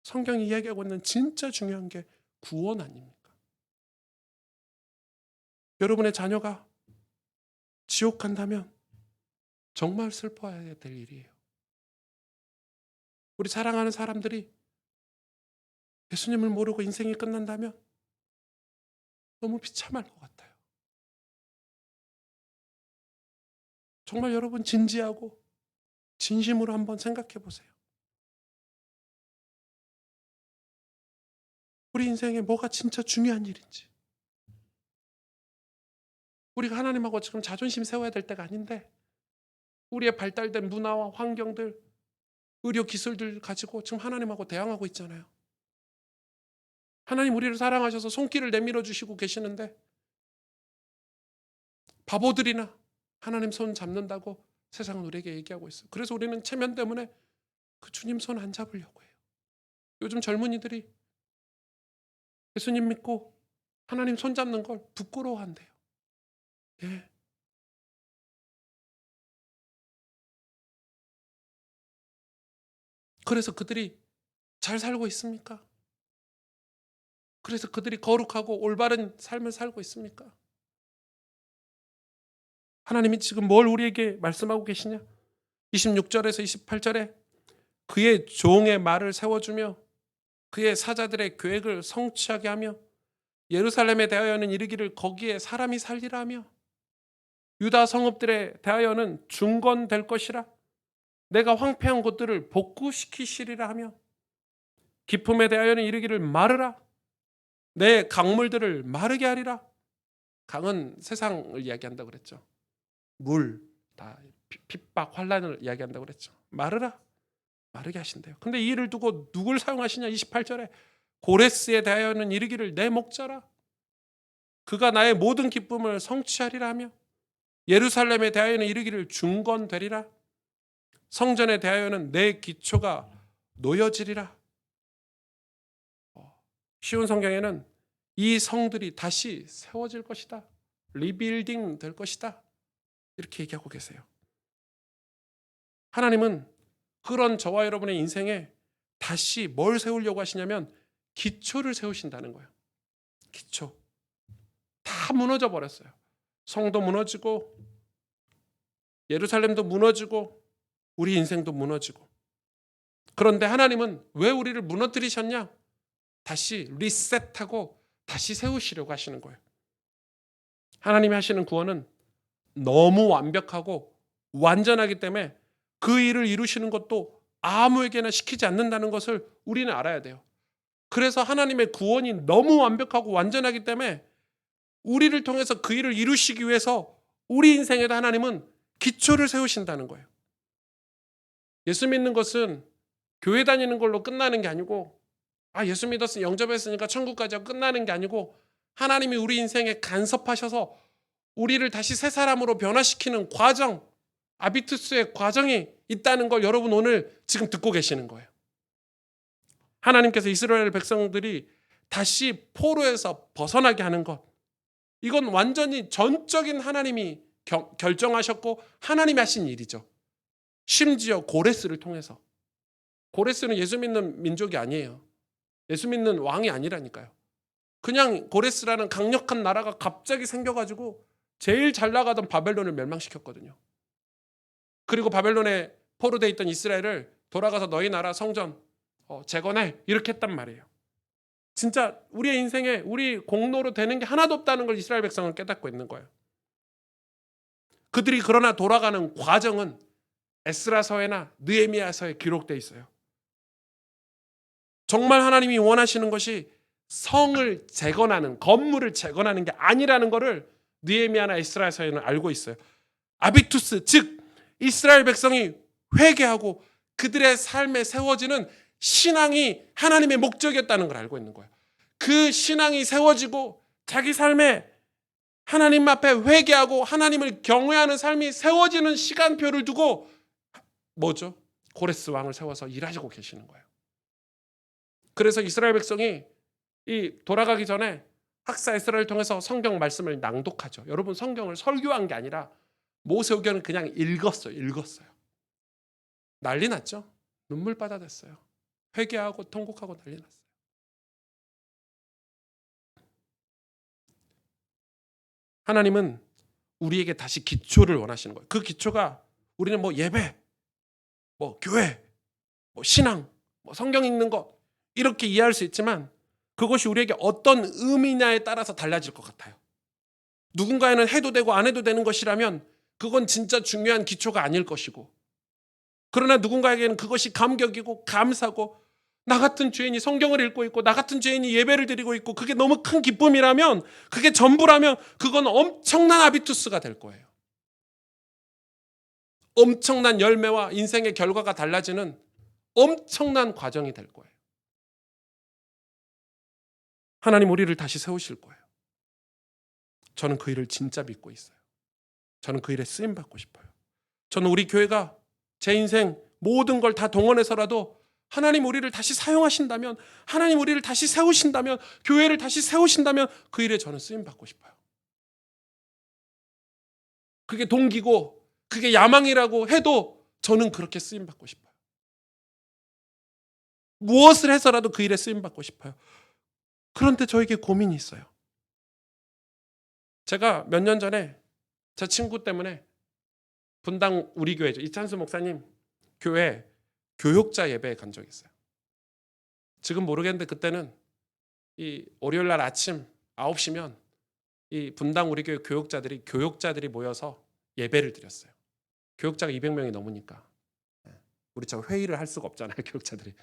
성경이 이야기하고 있는 진짜 중요한 게 구원 아닙니까? 여러분의 자녀가 지옥 간다면 정말 슬퍼해야 될 일이에요. 우리 사랑하는 사람들이 예수님을 모르고 인생이 끝난다면 너무 비참할 것 같아요. 정말 여러분 진지하고 진심으로 한번 생각해 보세요. 우리 인생에 뭐가 진짜 중요한 일인지. 우리가 하나님하고 지금 자존심 세워야 될 때가 아닌데 우리의 발달된 문화와 환경들, 의료 기술들 가지고 지금 하나님하고 대항하고 있잖아요. 하나님 우리를 사랑하셔서 손길을 내밀어 주시고 계시는데 바보들이나 하나님 손 잡는다고 세상은 우리에게 얘기하고 있어요. 그래서 우리는 체면 때문에 그 주님 손 안 잡으려고 해요. 요즘 젊은이들이 예수님 믿고 하나님 손 잡는 걸 부끄러워한대요. 예. 그래서 그들이 잘 살고 있습니까? 그래서 그들이 거룩하고 올바른 삶을 살고 있습니까? 하나님이 지금 뭘 우리에게 말씀하고 계시냐? 26절에서 28절에 그의 종의 말을 세워주며 그의 사자들의 계획을 성취하게 하며 예루살렘에 대하여는 이르기를 거기에 사람이 살리라 하며 유다 성읍들에 대하여는 중건될 것이라 내가 황폐한 곳들을 복구시키시리라 하며 기품에 대하여는 이르기를 마르라 내 강물들을 마르게 하리라. 강은 세상을 이야기한다고 그랬죠. 물, 다 핍박, 환란을 이야기한다고 그랬죠. 마르라. 마르게 하신대요. 근데 이 일을 두고 누굴 사용하시냐? 28절에 고레스에 대하여는 이르기를 내 목자라. 그가 나의 모든 기쁨을 성취하리라 하며 예루살렘에 대하여는 이르기를 중건되리라. 성전에 대하여는 내 기초가 놓여지리라. 쉬운 성경에는 이 성들이 다시 세워질 것이다. 리빌딩 될 것이다. 이렇게 얘기하고 계세요. 하나님은 그런 저와 여러분의 인생에 다시 뭘 세우려고 하시냐면 기초를 세우신다는 거예요. 기초. 다 무너져 버렸어요. 성도 무너지고 예루살렘도 무너지고 우리 인생도 무너지고. 그런데 하나님은 왜 우리를 무너뜨리셨냐? 다시 리셋하고 다시 세우시려고 하시는 거예요. 하나님이 하시는 구원은 너무 완벽하고 완전하기 때문에 그 일을 이루시는 것도 아무에게나 시키지 않는다는 것을 우리는 알아야 돼요. 그래서 하나님의 구원이 너무 완벽하고 완전하기 때문에 우리를 통해서 그 일을 이루시기 위해서 우리 인생에도 하나님은 기초를 세우신다는 거예요. 예수 믿는 것은 교회 다니는 걸로 끝나는 게 아니고 예수 믿었으니 영접했으니까 천국 가자고 끝나는 게 아니고 하나님이 우리 인생에 간섭하셔서 우리를 다시 새 사람으로 변화시키는 과정, 아비투스의 과정이 있다는 걸 여러분 오늘 지금 듣고 계시는 거예요. 하나님께서 이스라엘 백성들이 다시 포로에서 벗어나게 하는 것, 이건 완전히 전적인 하나님이 결정하셨고 하나님이 하신 일이죠. 심지어 고레스를 통해서. 고레스는 예수 믿는 민족이 아니에요. 예수 믿는 왕이 아니라니까요. 그냥 고레스라는 강력한 나라가 갑자기 생겨가지고 제일 잘 나가던 바벨론을 멸망시켰거든요. 그리고 바벨론에 포로되어 있던 이스라엘을 돌아가서 너희 나라 성전 재건해 이렇게 했단 말이에요. 진짜 우리의 인생에 우리 공로로 되는 게 하나도 없다는 걸 이스라엘 백성은 깨닫고 있는 거예요. 그들이 그러나 돌아가는 과정은 에스라서에나 느헤미야서에 기록되어 있어요. 정말 하나님이 원하시는 것이 성을 재건하는, 건물을 재건하는 게 아니라는 것을 느헤미야나 에스라서에는 알고 있어요. 아비투스, 즉 이스라엘 백성이 회개하고 그들의 삶에 세워지는 신앙이 하나님의 목적이었다는 걸 알고 있는 거예요. 그 신앙이 세워지고 자기 삶에 하나님 앞에 회개하고 하나님을 경외하는 삶이 세워지는 시간표를 두고 뭐죠? 고레스 왕을 세워서 일하시고 계시는 거예요. 그래서 이스라엘 백성이 이 돌아가기 전에 학사 에스라를 통해서 성경 말씀을 낭독하죠. 여러분 성경을 설교한 게 아니라 모세오경을 그냥 읽었어요. 난리 났죠. 눈물바다 됐어요. 회개하고 통곡하고 난리 났어요. 하나님은 우리에게 다시 기초를 원하시는 거예요. 그 기초가 우리는 뭐 예배, 뭐 교회, 뭐 신앙, 뭐 성경 읽는 것 이렇게 이해할 수 있지만 그것이 우리에게 어떤 의미냐에 따라서 달라질 것 같아요. 누군가에는 해도 되고 안 해도 되는 것이라면 그건 진짜 중요한 기초가 아닐 것이고, 그러나 누군가에게는 그것이 감격이고 감사고, 나 같은 죄인이 성경을 읽고 있고 나 같은 죄인이 예배를 드리고 있고 그게 너무 큰 기쁨이라면, 그게 전부라면 그건 엄청난 하비투스가 될 거예요. 엄청난 열매와 인생의 결과가 달라지는 엄청난 과정이 될 거예요. 하나님 우리를 다시 세우실 거예요. 저는 그 일을 진짜 믿고 있어요. 저는 그 일에 쓰임 받고 싶어요. 저는 우리 교회가 제 인생 모든 걸 다 동원해서라도 하나님 우리를 다시 사용하신다면, 하나님 우리를 다시 세우신다면, 교회를 다시 세우신다면 그 일에 저는 쓰임 받고 싶어요. 그게 동기고 그게 야망이라고 해도 저는 그렇게 쓰임 받고 싶어요. 무엇을 해서라도 그 일에 쓰임 받고 싶어요. 그런데 저에게 고민이 있어요. 제가 몇 년 전에 제 친구 때문에 분당 우리 교회죠. 이찬수 목사님 교회 교육자 예배에 간 적이 있어요. 지금 모르겠는데 그때는 이 월요일 날 아침 9시면 이 분당 우리 교회 교육자들이 모여서 예배를 드렸어요. 교육자가 200명이 넘으니까 우리 저 회의를 할 수가 없잖아요, 교육자들이.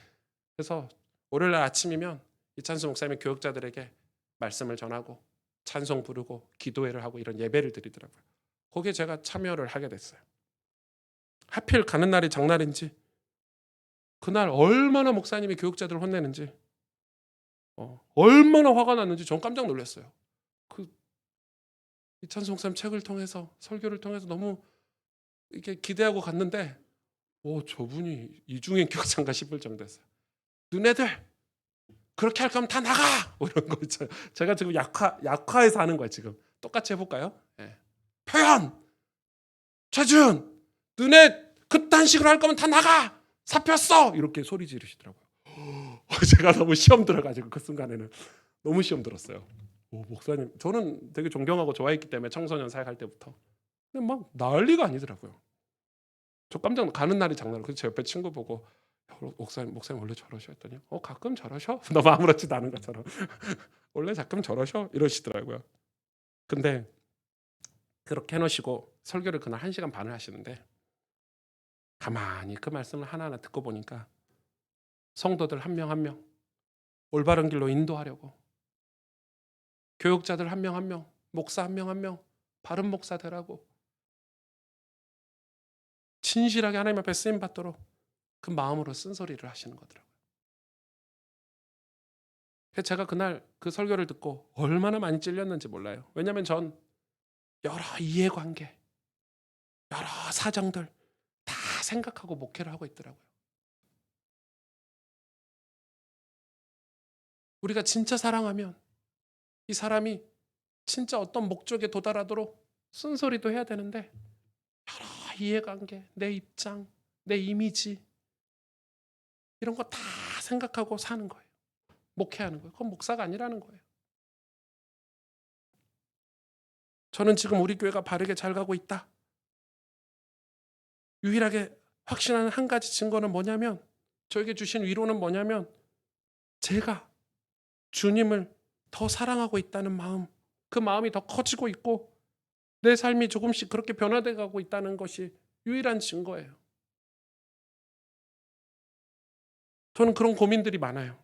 그래서 월요일 날 아침이면 이찬수 목사님이 교육자들에게 말씀을 전하고 찬송 부르고 기도회를 하고 이런 예배를 드리더라고요. 거기에 제가 참여를 하게 됐어요. 하필 가는 날이 장날인지 그날 얼마나 목사님이 교육자들을 혼내는지, 얼마나 화가 났는지 전 깜짝 놀랐어요. 그 이찬수 목사님 책을 통해서, 설교를 통해서 너무 이렇게 기대하고 갔는데 저분이 이중인 교육자인가 싶을 정도였어요. 너네들 그렇게 할 거면 다 나가! 뭐 이런 거 있잖아요. 제가 지금 약화해서 하는 거예요. 지금 똑같이 해볼까요? 네. 표현! 최준! 너네 그딴 식으로 할 거면 다 나가! 사표 써! 이렇게 소리 지르시더라고요. 제가 너무 시험 들어가지고 그 순간에는 너무 시험 들었어요. 목사님, 저는 되게 존경하고 좋아했기 때문에 청소년 사역할 때부터. 근데 막 난리가 아니더라고요. 저 깜짝 가는 날이 장난. 그래서 제 옆에 친구 보고 목사님 원래 저러셔 했더니 가끔 저러셔? 너무 아무렇지도 않은 것처럼 원래 가끔 저러셔? 이러시더라고요. 근데 그렇게 해놓으시고 설교를 그날 1시간 반을 하시는데 가만히 그 말씀을 하나하나 듣고 보니까 성도들 한 명 한 명 올바른 길로 인도하려고, 교육자들 한 명 한 명, 목사 한 명 한 명 바른 목사 되라고 진실하게 하나님 앞에 쓰임 받도록 그 마음으로 쓴소리를 하시는 거더라고요. 제가 그날 그 설교를 듣고 얼마나 많이 찔렸는지 몰라요. 왜냐하면 전 여러 이해관계, 여러 사정들 다 생각하고 목회를 하고 있더라고요. 우리가 진짜 사랑하면 이 사람이 진짜 어떤 목적에 도달하도록 쓴소리도 해야 되는데 여러 이해관계, 내 입장, 내 이미지 이런 거 다 생각하고 사는 거예요. 목회하는 거예요. 그건 목사가 아니라는 거예요. 저는 지금 우리 교회가 바르게 잘 가고 있다. 유일하게 확신하는 한 가지 증거는 뭐냐면, 저에게 주신 위로는 뭐냐면, 제가 주님을 더 사랑하고 있다는 마음, 그 마음이 더 커지고 있고 내 삶이 조금씩 그렇게 변화돼 가고 있다는 것이 유일한 증거예요. 저는 그런 고민들이 많아요.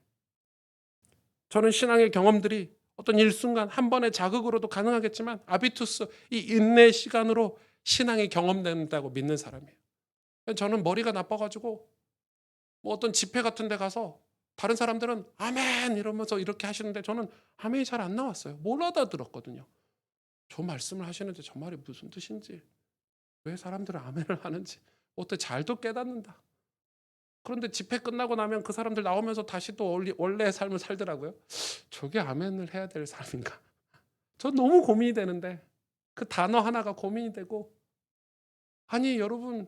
저는 신앙의 경험들이 어떤 일순간 한 번의 자극으로도 가능하겠지만 아비투스, 이 인내의 시간으로 신앙이 경험된다고 믿는 사람이에요. 저는 머리가 나빠가지고 뭐 어떤 집회 같은 데 가서 다른 사람들은 아멘 이러면서 이렇게 하시는데 저는 아멘이 잘 안 나왔어요. 못 알아들었거든요. 저 말씀을 하시는데 저 말이 무슨 뜻인지, 왜 사람들은 아멘을 하는지 어떻게 잘도 깨닫는다. 그런데 집회 끝나고 나면 그 사람들 나오면서 다시 또 원래의 삶을 살더라고요. 저게 아멘을 해야 될 삶인가? 저 너무 고민이 되는데 그 단어 하나가 고민이 되고, 아니 여러분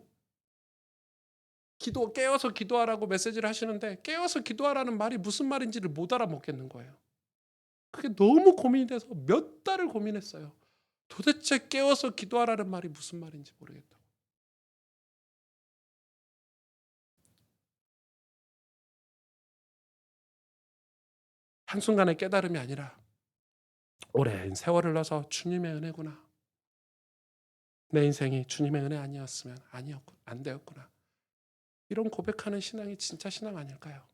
깨어서 기도하라고 메시지를 하시는데 깨어서 기도하라는 말이 무슨 말인지를 못 알아먹겠는 거예요. 그게 너무 고민이 돼서 몇 달을 고민했어요. 도대체 깨워서 기도하라는 말이 무슨 말인지 모르겠다. 한순간의 깨달음이 아니라 오랜 세월을 넣어서 주님의 은혜구나. 내 인생이 주님의 은혜 아니었으면 안 되었구나. 이런 고백하는 신앙이 진짜 신앙 아닐까요?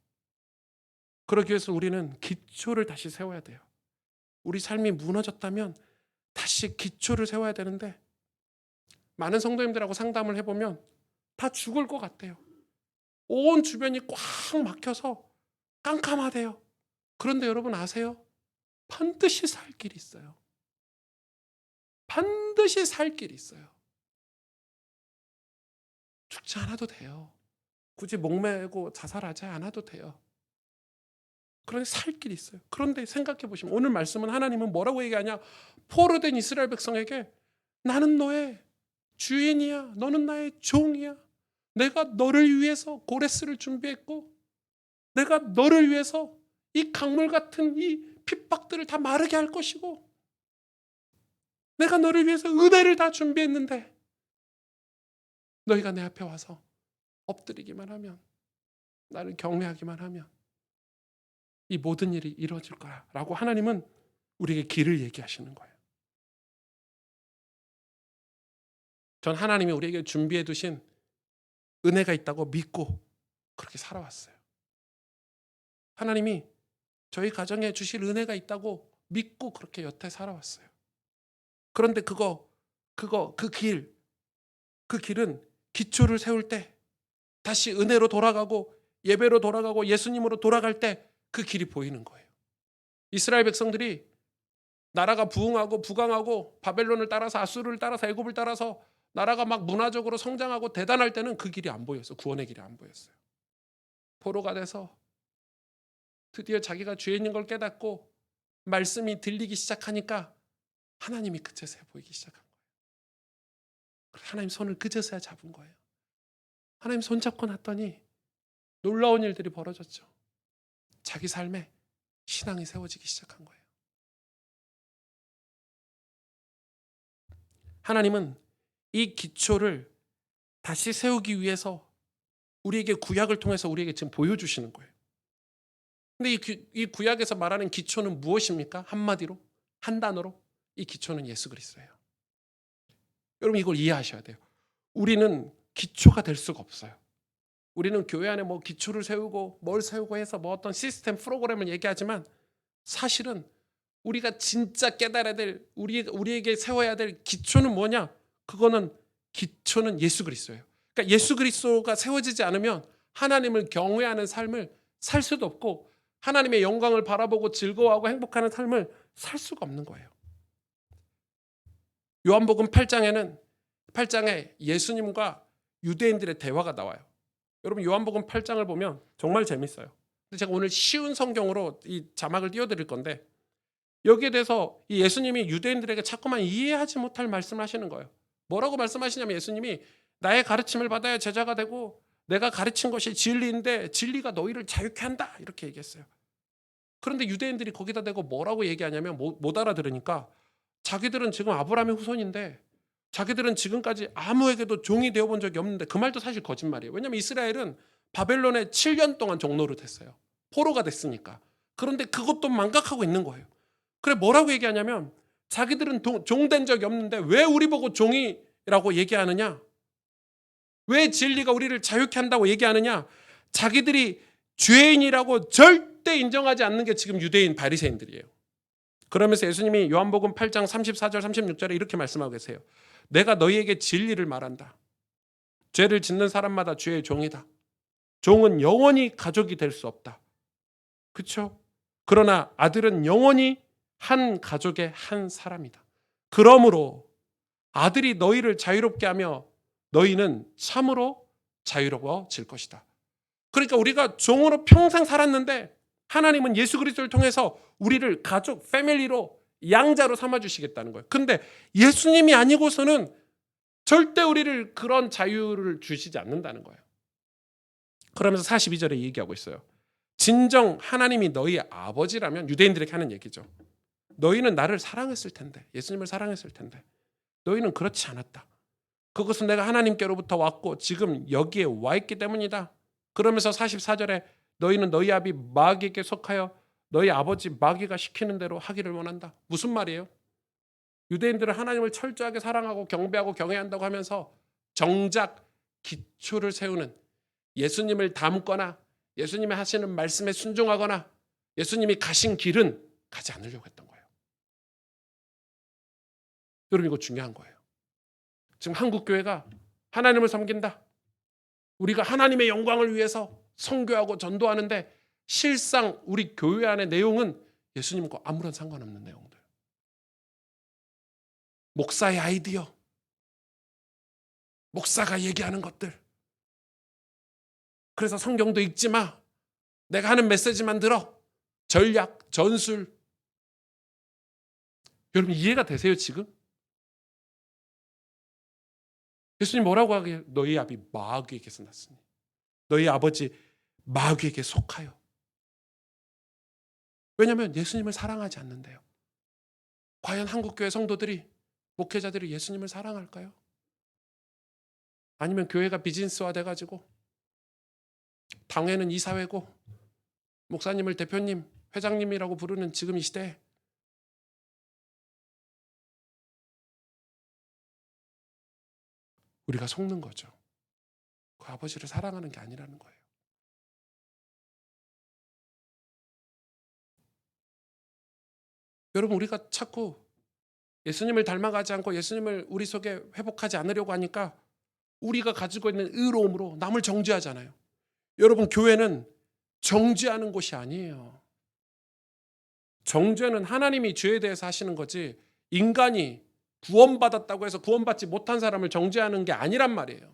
그러기 위해서 우리는 기초를 다시 세워야 돼요. 우리 삶이 무너졌다면 다시 기초를 세워야 되는데 많은 성도님들하고 상담을 해보면 다 죽을 것 같대요. 온 주변이 꽉 막혀서 깜깜하대요. 그런데 여러분 아세요? 반드시 살 길이 있어요. 반드시 살 길이 있어요. 죽지 않아도 돼요. 굳이 목매고 자살하지 않아도 돼요. 그런데 살 길이 있어요. 그런데 생각해 보시면 오늘 말씀은 하나님은 뭐라고 얘기하냐? 포로된 이스라엘 백성에게 나는 너의 주인이야. 너는 나의 종이야. 내가 너를 위해서 고레스를 준비했고 내가 너를 위해서 이 강물 같은 이 핍박들을 다 마르게 할 것이고 내가 너를 위해서 은혜를 다 준비했는데 너희가 내 앞에 와서 엎드리기만 하면 나를 경외하기만 하면 이 모든 일이 이루어질 거야 라고 하나님은 우리에게 길을 얘기하시는 거예요. 전 하나님이 우리에게 준비해 두신 은혜가 있다고 믿고 그렇게 살아왔어요. 하나님이 저희 가정에 주실 은혜가 있다고 믿고 그렇게 여태 살아왔어요. 그런데 그 길은 기초를 세울 때 다시 은혜로 돌아가고 예배로 돌아가고 예수님으로 돌아갈 때 그 길이 보이는 거예요. 이스라엘 백성들이 나라가 부흥하고 부강하고 바벨론을 따라서 아수르를 따라서 애굽을 따라서 나라가 막 문화적으로 성장하고 대단할 때는 그 길이 안 보였어요. 구원의 길이 안 보였어요. 포로가 돼서 드디어 자기가 죄 있는 걸 깨닫고 말씀이 들리기 시작하니까 하나님이 그제서야 보이기 시작한 거예요. 하나님 손을 그제서야 잡은 거예요. 하나님 손 잡고 났더니 놀라운 일들이 벌어졌죠. 자기 삶에 신앙이 세워지기 시작한 거예요. 하나님은 이 기초를 다시 세우기 위해서 우리에게 구약을 통해서 우리에게 지금 보여주시는 거예요. 근데 이 구약에서 말하는 기초는 무엇입니까? 한마디로, 한 단어로 이 기초는 예수 그리스도예요. 여러분 이걸 이해하셔야 돼요. 우리는 기초가 될 수가 없어요. 우리는 교회 안에 뭐 기초를 세우고 뭘 세우고 해서 뭐 어떤 시스템 프로그램을 얘기하지만 사실은 우리가 진짜 깨달아야 될 우리에게 세워야 될 기초는 뭐냐? 기초는 예수 그리스도예요. 그러니까 예수 그리스도가 세워지지 않으면 하나님을 경외하는 삶을 살 수도 없고 하나님의 영광을 바라보고 즐거워하고 행복하는 삶을 살 수가 없는 거예요. 요한복음 8장에 예수님과 유대인들의 대화가 나와요. 여러분 요한복음 8장을 보면 정말 재밌어요. 근데 제가 오늘 쉬운 성경으로 이 자막을 띄워드릴 건데 여기에 대해서 이 예수님이 유대인들에게 자꾸만 이해하지 못할 말씀을 하시는 거예요. 뭐라고 말씀하시냐면 예수님이 나의 가르침을 받아야 제자가 되고 내가 가르친 것이 진리인데 진리가 너희를 자유케 한다 이렇게 얘기했어요. 그런데 유대인들이 거기다 대고 뭐라고 얘기하냐면 못 알아들으니까 자기들은 지금 아브라함의 후손인데 자기들은 지금까지 아무에게도 종이 되어본 적이 없는데 그 말도 사실 거짓말이에요. 왜냐하면 이스라엘은 바벨론에 7년 동안 종노를 했어요. 포로가 됐으니까. 그런데 그것도 망각하고 있는 거예요. 그래 뭐라고 얘기하냐면 자기들은 종된 적이 없는데 왜 우리 보고 종이라고 얘기하느냐? 왜 진리가 우리를 자유케 한다고 얘기하느냐? 자기들이 죄인이라고 절대 인정하지 않는 게 지금 유대인 바리새인들이에요. 그러면서 예수님이 요한복음 8장 34절 36절에 이렇게 말씀하고 계세요. 내가 너희에게 진리를 말한다. 죄를 짓는 사람마다 죄의 종이다. 종은 영원히 가족이 될 수 없다. 그렇죠? 그러나 아들은 영원히 한 가족의 한 사람이다. 그러므로 아들이 너희를 자유롭게 하며 너희는 참으로 자유로워질 것이다. 그러니까 우리가 종으로 평생 살았는데 하나님은 예수 그리스도를 통해서 우리를 가족, 패밀리로 양자로 삼아주시겠다는 거예요. 근데 예수님이 아니고서는 절대 우리를 그런 자유를 주시지 않는다는 거예요. 그러면서 42절에 얘기하고 있어요. 진정 하나님이 너희의 아버지라면 유대인들에게 하는 얘기죠. 너희는 나를 사랑했을 텐데, 예수님을 사랑했을 텐데 너희는 그렇지 않았다. 그것은 내가 하나님께로부터 왔고 지금 여기에 와 있기 때문이다. 그러면서 44절에 너희는 너희 아비 마귀에게 속하여 너희 아버지 마귀가 시키는 대로 하기를 원한다. 무슨 말이에요? 유대인들은 하나님을 철저하게 사랑하고 경배하고 경외한다고 하면서 정작 기초를 세우는, 예수님을 닮거나 예수님이 하시는 말씀에 순종하거나 예수님이 가신 길은 가지 않으려고 했던 거예요. 여러분, 이거 중요한 거예요. 지금 한국교회가 하나님을 섬긴다, 우리가 하나님의 영광을 위해서 선교하고 전도하는데 실상 우리 교회 안의 내용은 예수님과 아무런 상관없는 내용들. 목사의 아이디어, 목사가 얘기하는 것들. 그래서 성경도 읽지 마, 내가 하는 메시지만 들어. 전략, 전술. 여러분, 이해가 되세요 지금? 예수님 뭐라고 하게요? 너희 아비 마귀에게서 났으니 너희 아버지 마귀에게 속하여. 왜냐하면 예수님을 사랑하지 않는데요. 과연 한국교회 성도들이, 목회자들이 예수님을 사랑할까요? 아니면 교회가 비즈니스화 돼가지고 당회는 이사회고 목사님을 대표님, 회장님이라고 부르는 지금 이 시대에 우리가 속는 거죠. 그 아버지를 사랑하는 게 아니라는 거예요. 여러분, 우리가 자꾸 예수님을 닮아가지 않고 예수님을 우리 속에 회복하지 않으려고 하니까 우리가 가지고 있는 의로움으로 남을 정죄하잖아요. 여러분, 교회는 정죄하는 곳이 아니에요. 정죄는 하나님이 죄에 대해서 하시는 거지, 인간이 구원받았다고 해서 구원받지 못한 사람을 정죄하는 게 아니란 말이에요.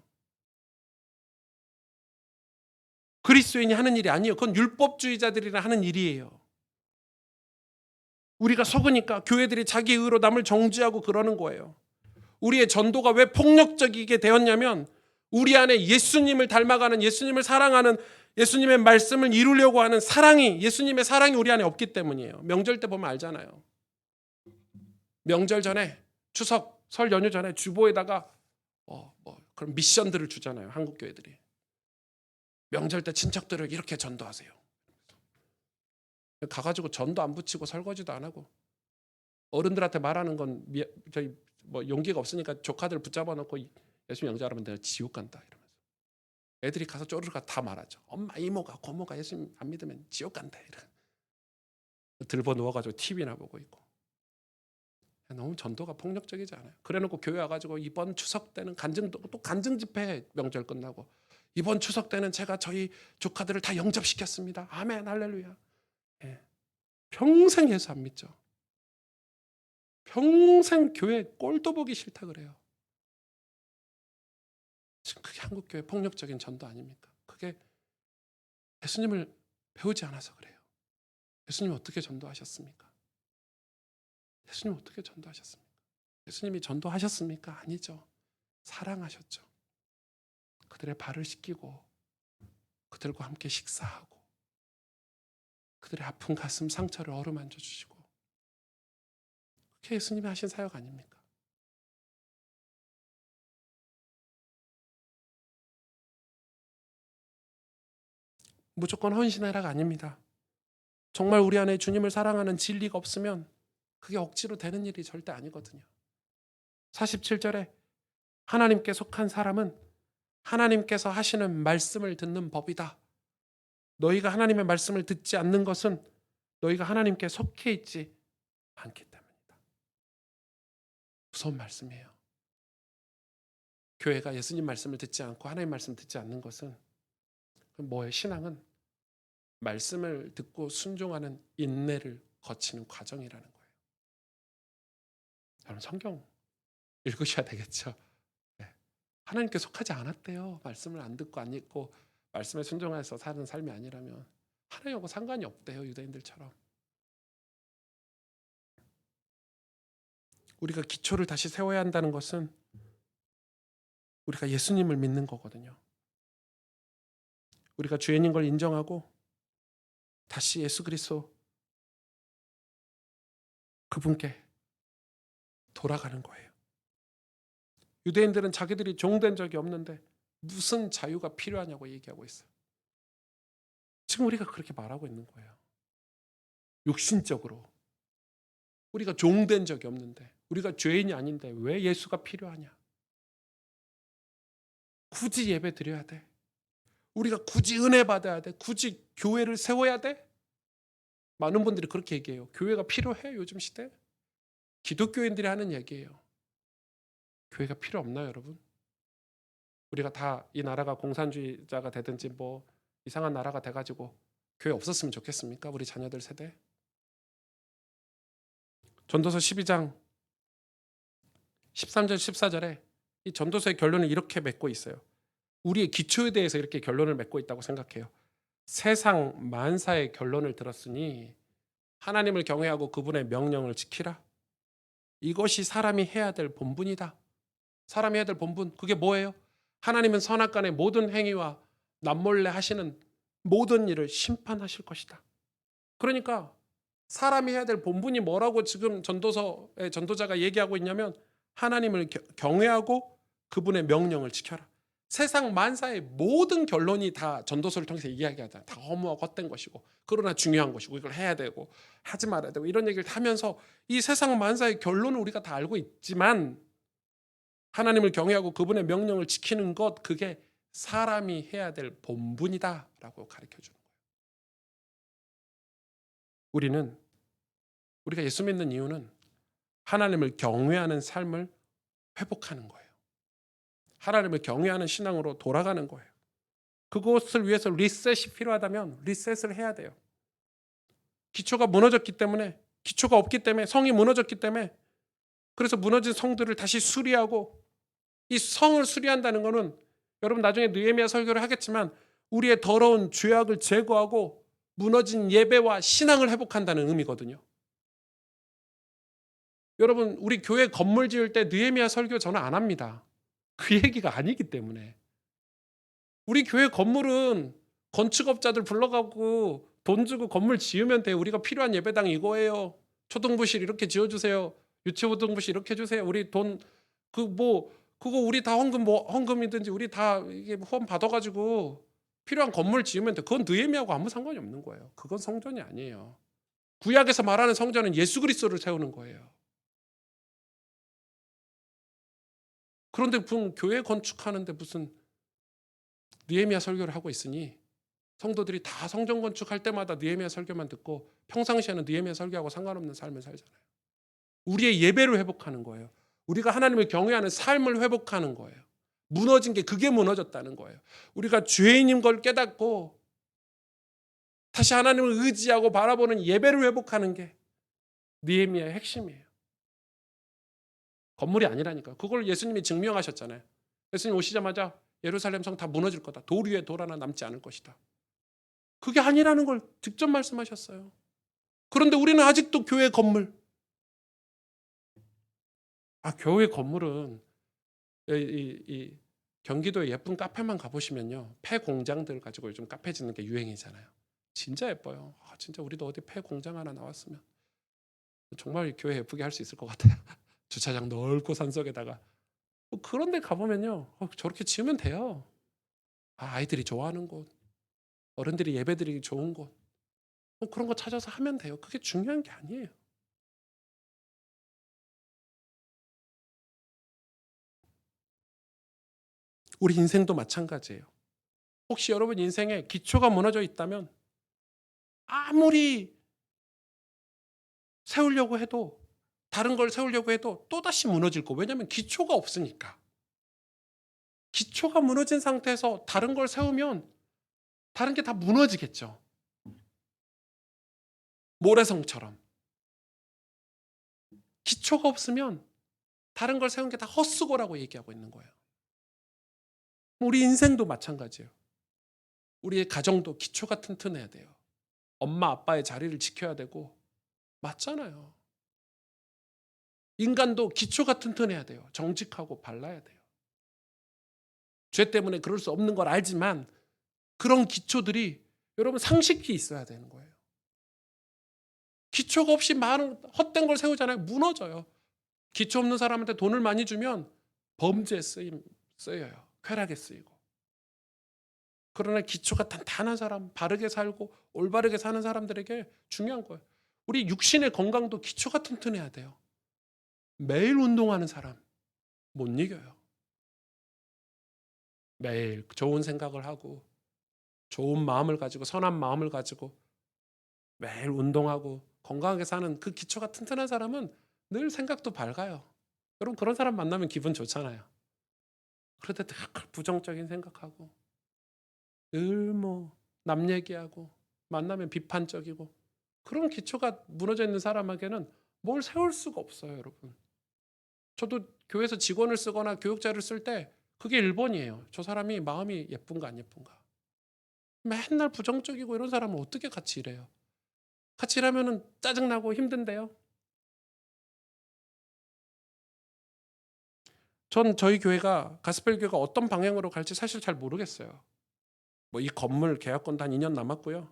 그리스도인이 하는 일이 아니에요. 그건 율법주의자들이나 하는 일이에요. 우리가 속으니까 교회들이 자기 의로 남을 정죄하고 그러는 거예요. 우리의 전도가 왜 폭력적이게 되었냐면 우리 안에 예수님을 닮아가는, 예수님을 사랑하는, 예수님의 말씀을 이루려고 하는 사랑이, 예수님의 사랑이 우리 안에 없기 때문이에요. 명절 때 보면 알잖아요. 명절 전에, 추석, 설 연휴 전에 주보에다가 그런 미션들을 주잖아요. 한국 교회들이. 명절 때 친척들을 이렇게 전도하세요. 가가지고 전도 안 붙이고 설거지도 안 하고, 어른들한테 말하는 건 저희 용기가 없으니까 조카들 붙잡아 놓고 예수님 영접하면 내가 지옥 간다 이러면서 애들이 가서 쪼르르 다 말하죠. 엄마, 이모가, 고모가 예수님 안 믿으면 지옥 간다 이러. 들보 누워가지고 TV나 보고 있고. 너무 전도가 폭력적이지 않아요? 그래놓고 교회 와가지고 이번 추석 때는 또 간증 집회, 명절 끝나고 이번 추석 때는 제가 저희 조카들을 다 영접시켰습니다. 아멘, 할렐루야. 예. 평생 예수 안 믿죠. 평생 교회 꼴도 보기 싫다 그래요. 지금 그게 한국교회 폭력적인 전도 아닙니까? 그게 예수님을 배우지 않아서 그래요. 예수님 어떻게 전도하셨습니까? 예수님 어떻게 전도하셨습니까? 예수님이 전도하셨습니까? 아니죠. 사랑하셨죠. 그들의 발을 씻기고 그들과 함께 식사하고 그들의 아픈 가슴 상처를 어루만져 주시고, 그게 예수님이 하신 사역 아닙니까? 무조건 헌신해라가 아닙니다. 정말 우리 안에 주님을 사랑하는 진리가 없으면 그게 억지로 되는 일이 절대 아니거든요. 47절에 하나님께 속한 사람은 하나님께서 하시는 말씀을 듣는 법이다. 너희가 하나님의 말씀을 듣지 않는 것은 너희가 하나님께 속해 있지 않기 때문이다. 무서운 말씀이에요. 교회가 예수님 말씀을 듣지 않고 하나님 말씀을 듣지 않는 것은 뭐예요? 신앙은 말씀을 듣고 순종하는 인내를 거치는 과정이라는 거예요. 여러분, 성경 읽으셔야 되겠죠. 네. 하나님께 속하지 않았대요. 말씀을 안 듣고 안 읽고 말씀에 순종해서 사는 삶이 아니라면 하나님하고 상관이 없대요. 유대인들처럼. 우리가 기초를 다시 세워야 한다는 것은 우리가 예수님을 믿는 거거든요. 우리가 주인인 걸 인정하고 다시 예수 그리스도, 그분께 돌아가는 거예요. 유대인들은 자기들이 종된 적이 없는데 무슨 자유가 필요하냐고 얘기하고 있어요. 지금 우리가 그렇게 말하고 있는 거예요. 육신적으로. 우리가 종된 적이 없는데, 우리가 죄인이 아닌데 왜 예수가 필요하냐? 굳이 예배 드려야 돼? 우리가 굳이 은혜 받아야 돼? 굳이 교회를 세워야 돼? 많은 분들이 그렇게 얘기해요. 교회가 필요해? 요즘 시대? 기독교인들이 하는 얘기예요. 교회가 필요 없나요, 여러분? 우리가 다 이 나라가 공산주의자가 되든지 뭐 이상한 나라가 돼가지고 교회 없었으면 좋겠습니까? 우리 자녀들 세대? 전도서 12장 13절 14절에 이 전도서의 결론을 이렇게 맺고 있어요. 우리의 기초에 대해서 이렇게 결론을 맺고 있다고 생각해요. 세상 만사의 결론을 들었으니 하나님을 경외하고 그분의 명령을 지키라. 이것이 사람이 해야 될 본분이다. 사람이 해야 될 본분, 그게 뭐예요? 하나님은 선악간의 모든 행위와 남몰래 하시는 모든 일을 심판하실 것이다. 그러니까 사람이 해야 될 본분이 뭐라고 지금 전도서의 전도자가 얘기하고 있냐면 하나님을 경외하고 그분의 명령을 지켜라. 세상 만사의 모든 결론이 다 전도서를 통해서 이야기하잖아요. 다 허무하고 헛된 것이고 그러나 중요한 것이고 이걸 해야 되고 하지 말아야 되고 이런 얘기를 하면서 이 세상 만사의 결론을 우리가 다 알고 있지만 하나님을 경외하고 그분의 명령을 지키는 것, 그게 사람이 해야 될 본분이다 라고 가르쳐주는 거예요. 우리가 예수 믿는 이유는 하나님을 경외하는 삶을 회복하는 거예요. 하나님을 경외하는 신앙으로 돌아가는 거예요. 그것을 위해서 리셋이 필요하다면 리셋을 해야 돼요. 기초가 무너졌기 때문에, 기초가 없기 때문에, 성이 무너졌기 때문에, 그래서 무너진 성들을 다시 수리하고, 이 성을 수리한다는 것은 여러분 나중에 느헤미야 설교를 하겠지만 우리의 더러운 죄악을 제거하고 무너진 예배와 신앙을 회복한다는 의미거든요. 여러분 우리 교회 건물 지을 때 느헤미야 설교 저는 안 합니다. 그 얘기가 아니기 때문에. 우리 교회 건물은 건축업자들 불러가고 돈 주고 건물 지으면 돼요. 우리가 필요한 예배당 이거예요. 초등부실 이렇게 지어주세요. 유치고등부실 이렇게 해주세요. 우리 돈 그거 우리 다 헌금이든지 우리 다 이게 후원 받아가지고 필요한 건물 지으면 돼. 그건 느헤미야하고 아무 상관이 없는 거예요. 그건 성전이 아니에요. 구약에서 말하는 성전은 예수 그리스도를 세우는 거예요. 그런데 교회 건축하는데 무슨 느헤미야 설교를 하고 있으니 성도들이 다 성전 건축할 때마다 느헤미야 설교만 듣고 평상시에는 느헤미야 설교하고 상관없는 삶을 살잖아요. 우리의 예배를 회복하는 거예요. 우리가 하나님을 경외하는 삶을 회복하는 거예요. 무너진 게 그게 무너졌다는 거예요. 우리가 죄인인 걸 깨닫고 다시 하나님을 의지하고 바라보는 예배를 회복하는 게 느헤미야의 핵심이에요. 건물이 아니라니까. 그걸 예수님이 증명하셨잖아요. 예수님 오시자마자 예루살렘 성 다 무너질 거다. 돌 위에 돌 하나 남지 않을 것이다. 그게 아니라는 걸 직접 말씀하셨어요. 그런데 우리는 아직도 교회 건물. 교회 건물은 이 경기도에 예쁜 카페만 가보시면요. 폐 공장들 가지고 요즘 카페 짓는 게 유행이잖아요. 진짜 예뻐요. 진짜 우리도 어디 폐 공장 하나 나왔으면 정말 교회 예쁘게 할 수 있을 것 같아요. 주차장 넓고 산속에다가. 그런 데 가보면요. 저렇게 지으면 돼요. 아이들이 좋아하는 곳, 어른들이 예배드리기 좋은 곳, 그런 거 찾아서 하면 돼요. 그게 중요한 게 아니에요. 우리 인생도 마찬가지예요. 혹시 여러분 인생에 기초가 무너져 있다면 아무리 세우려고 해도, 다른 걸 세우려고 해도 또다시 무너질 거. 왜냐하면 기초가 없으니까. 기초가 무너진 상태에서 다른 걸 세우면 다른 게 다 무너지겠죠. 모래성처럼. 기초가 없으면 다른 걸 세운 게 다 헛수고라고 얘기하고 있는 거예요. 우리 인생도 마찬가지예요. 우리의 가정도 기초가 튼튼해야 돼요. 엄마 아빠의 자리를 지켜야 되고, 맞잖아요. 인간도 기초가 튼튼해야 돼요. 정직하고 발라야 돼요. 죄 때문에 그럴 수 없는 걸 알지만 그런 기초들이 여러분 상식이 있어야 되는 거예요. 기초가 없이 많은 헛된 걸 세우잖아요. 무너져요. 기초 없는 사람한테 돈을 많이 주면 범죄에 쓰여요. 쾌락에 쓰이고. 그러나 기초가 탄탄한 사람, 바르게 살고 올바르게 사는 사람들에게 중요한 거예요. 우리 육신의 건강도 기초가 튼튼해야 돼요. 매일 운동하는 사람 못 이겨요. 매일 좋은 생각을 하고 좋은 마음을 가지고 선한 마음을 가지고 매일 운동하고 건강하게 사는 그 기초가 튼튼한 사람은 늘 생각도 밝아요. 여러분 그런 사람 만나면 기분 좋잖아요. 그런데 늘 부정적인 생각하고 늘 남 얘기하고 만나면 비판적이고 그런 기초가 무너져 있는 사람에게는 뭘 세울 수가 없어요, 여러분. 저도 교회에서 직원을 쓰거나 교육자를 쓸 때 그게 1번이에요. 저 사람이 마음이 예쁜가 안 예쁜가. 맨날 부정적이고 이런 사람은 어떻게 같이 일해요? 같이 일하면 짜증나고 힘든데요. 전 저희 교회가 가스펠 교회가 어떤 방향으로 갈지 사실 잘 모르겠어요. 이 건물 계약권도 한 2년 남았고요.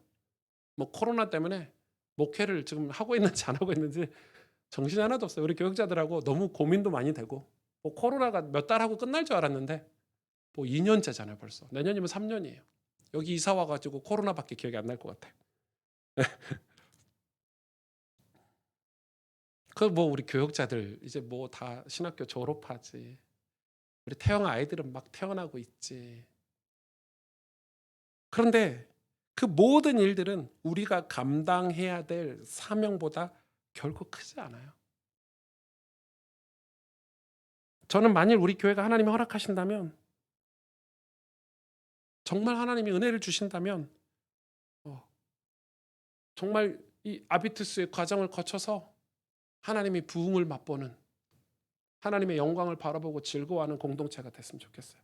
코로나 때문에 목회를 지금 하고 있는지 안 하고 있는지 정신이 하나도 없어요. 우리 교육자들하고 너무 고민도 많이 되고 코로나가 몇 달 하고 끝날 줄 알았는데 2년째잖아요 벌써. 내년이면 3년이에요. 여기 이사 와가지고 코로나밖에 기억이 안 날 것 같아요. 우리 교육자들 이제 다 신학교 졸업하지. 우리 태영 아이들은 막 태어나고 있지. 그런데 그 모든 일들은 우리가 감당해야 될 사명보다 결코 크지 않아요. 저는 만일 우리 교회가 하나님이 허락하신다면 정말 하나님이 은혜를 주신다면 정말 이 아비투스의 과정을 거쳐서 하나님이 부흥을 맛보는 하나님의 영광을 바라보고 즐거워하는 공동체가 됐으면 좋겠어요.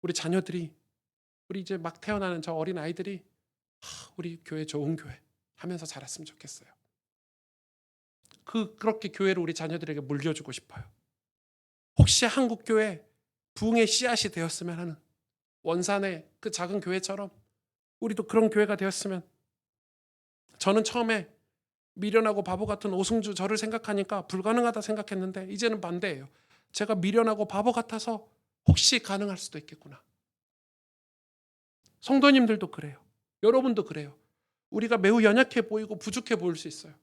우리 자녀들이 우리 이제 막 태어나는 저 어린 아이들이 우리 교회 좋은 교회 하면서 자랐으면 좋겠어요. 그렇게 교회를 우리 자녀들에게 물려주고 싶어요. 혹시 한국 교회 부흥의 씨앗이 되었으면 하는 원산의 그 작은 교회처럼 우리도 그런 교회가 되었으면. 저는 처음에 미련하고 바보 같은 오승주 저를 생각하니까 불가능하다 생각했는데 이제는 반대예요. 제가 미련하고 바보 같아서 혹시 가능할 수도 있겠구나. 성도님들도 그래요. 여러분도 그래요. 우리가 매우 연약해 보이고 부족해 보일 수 있어요.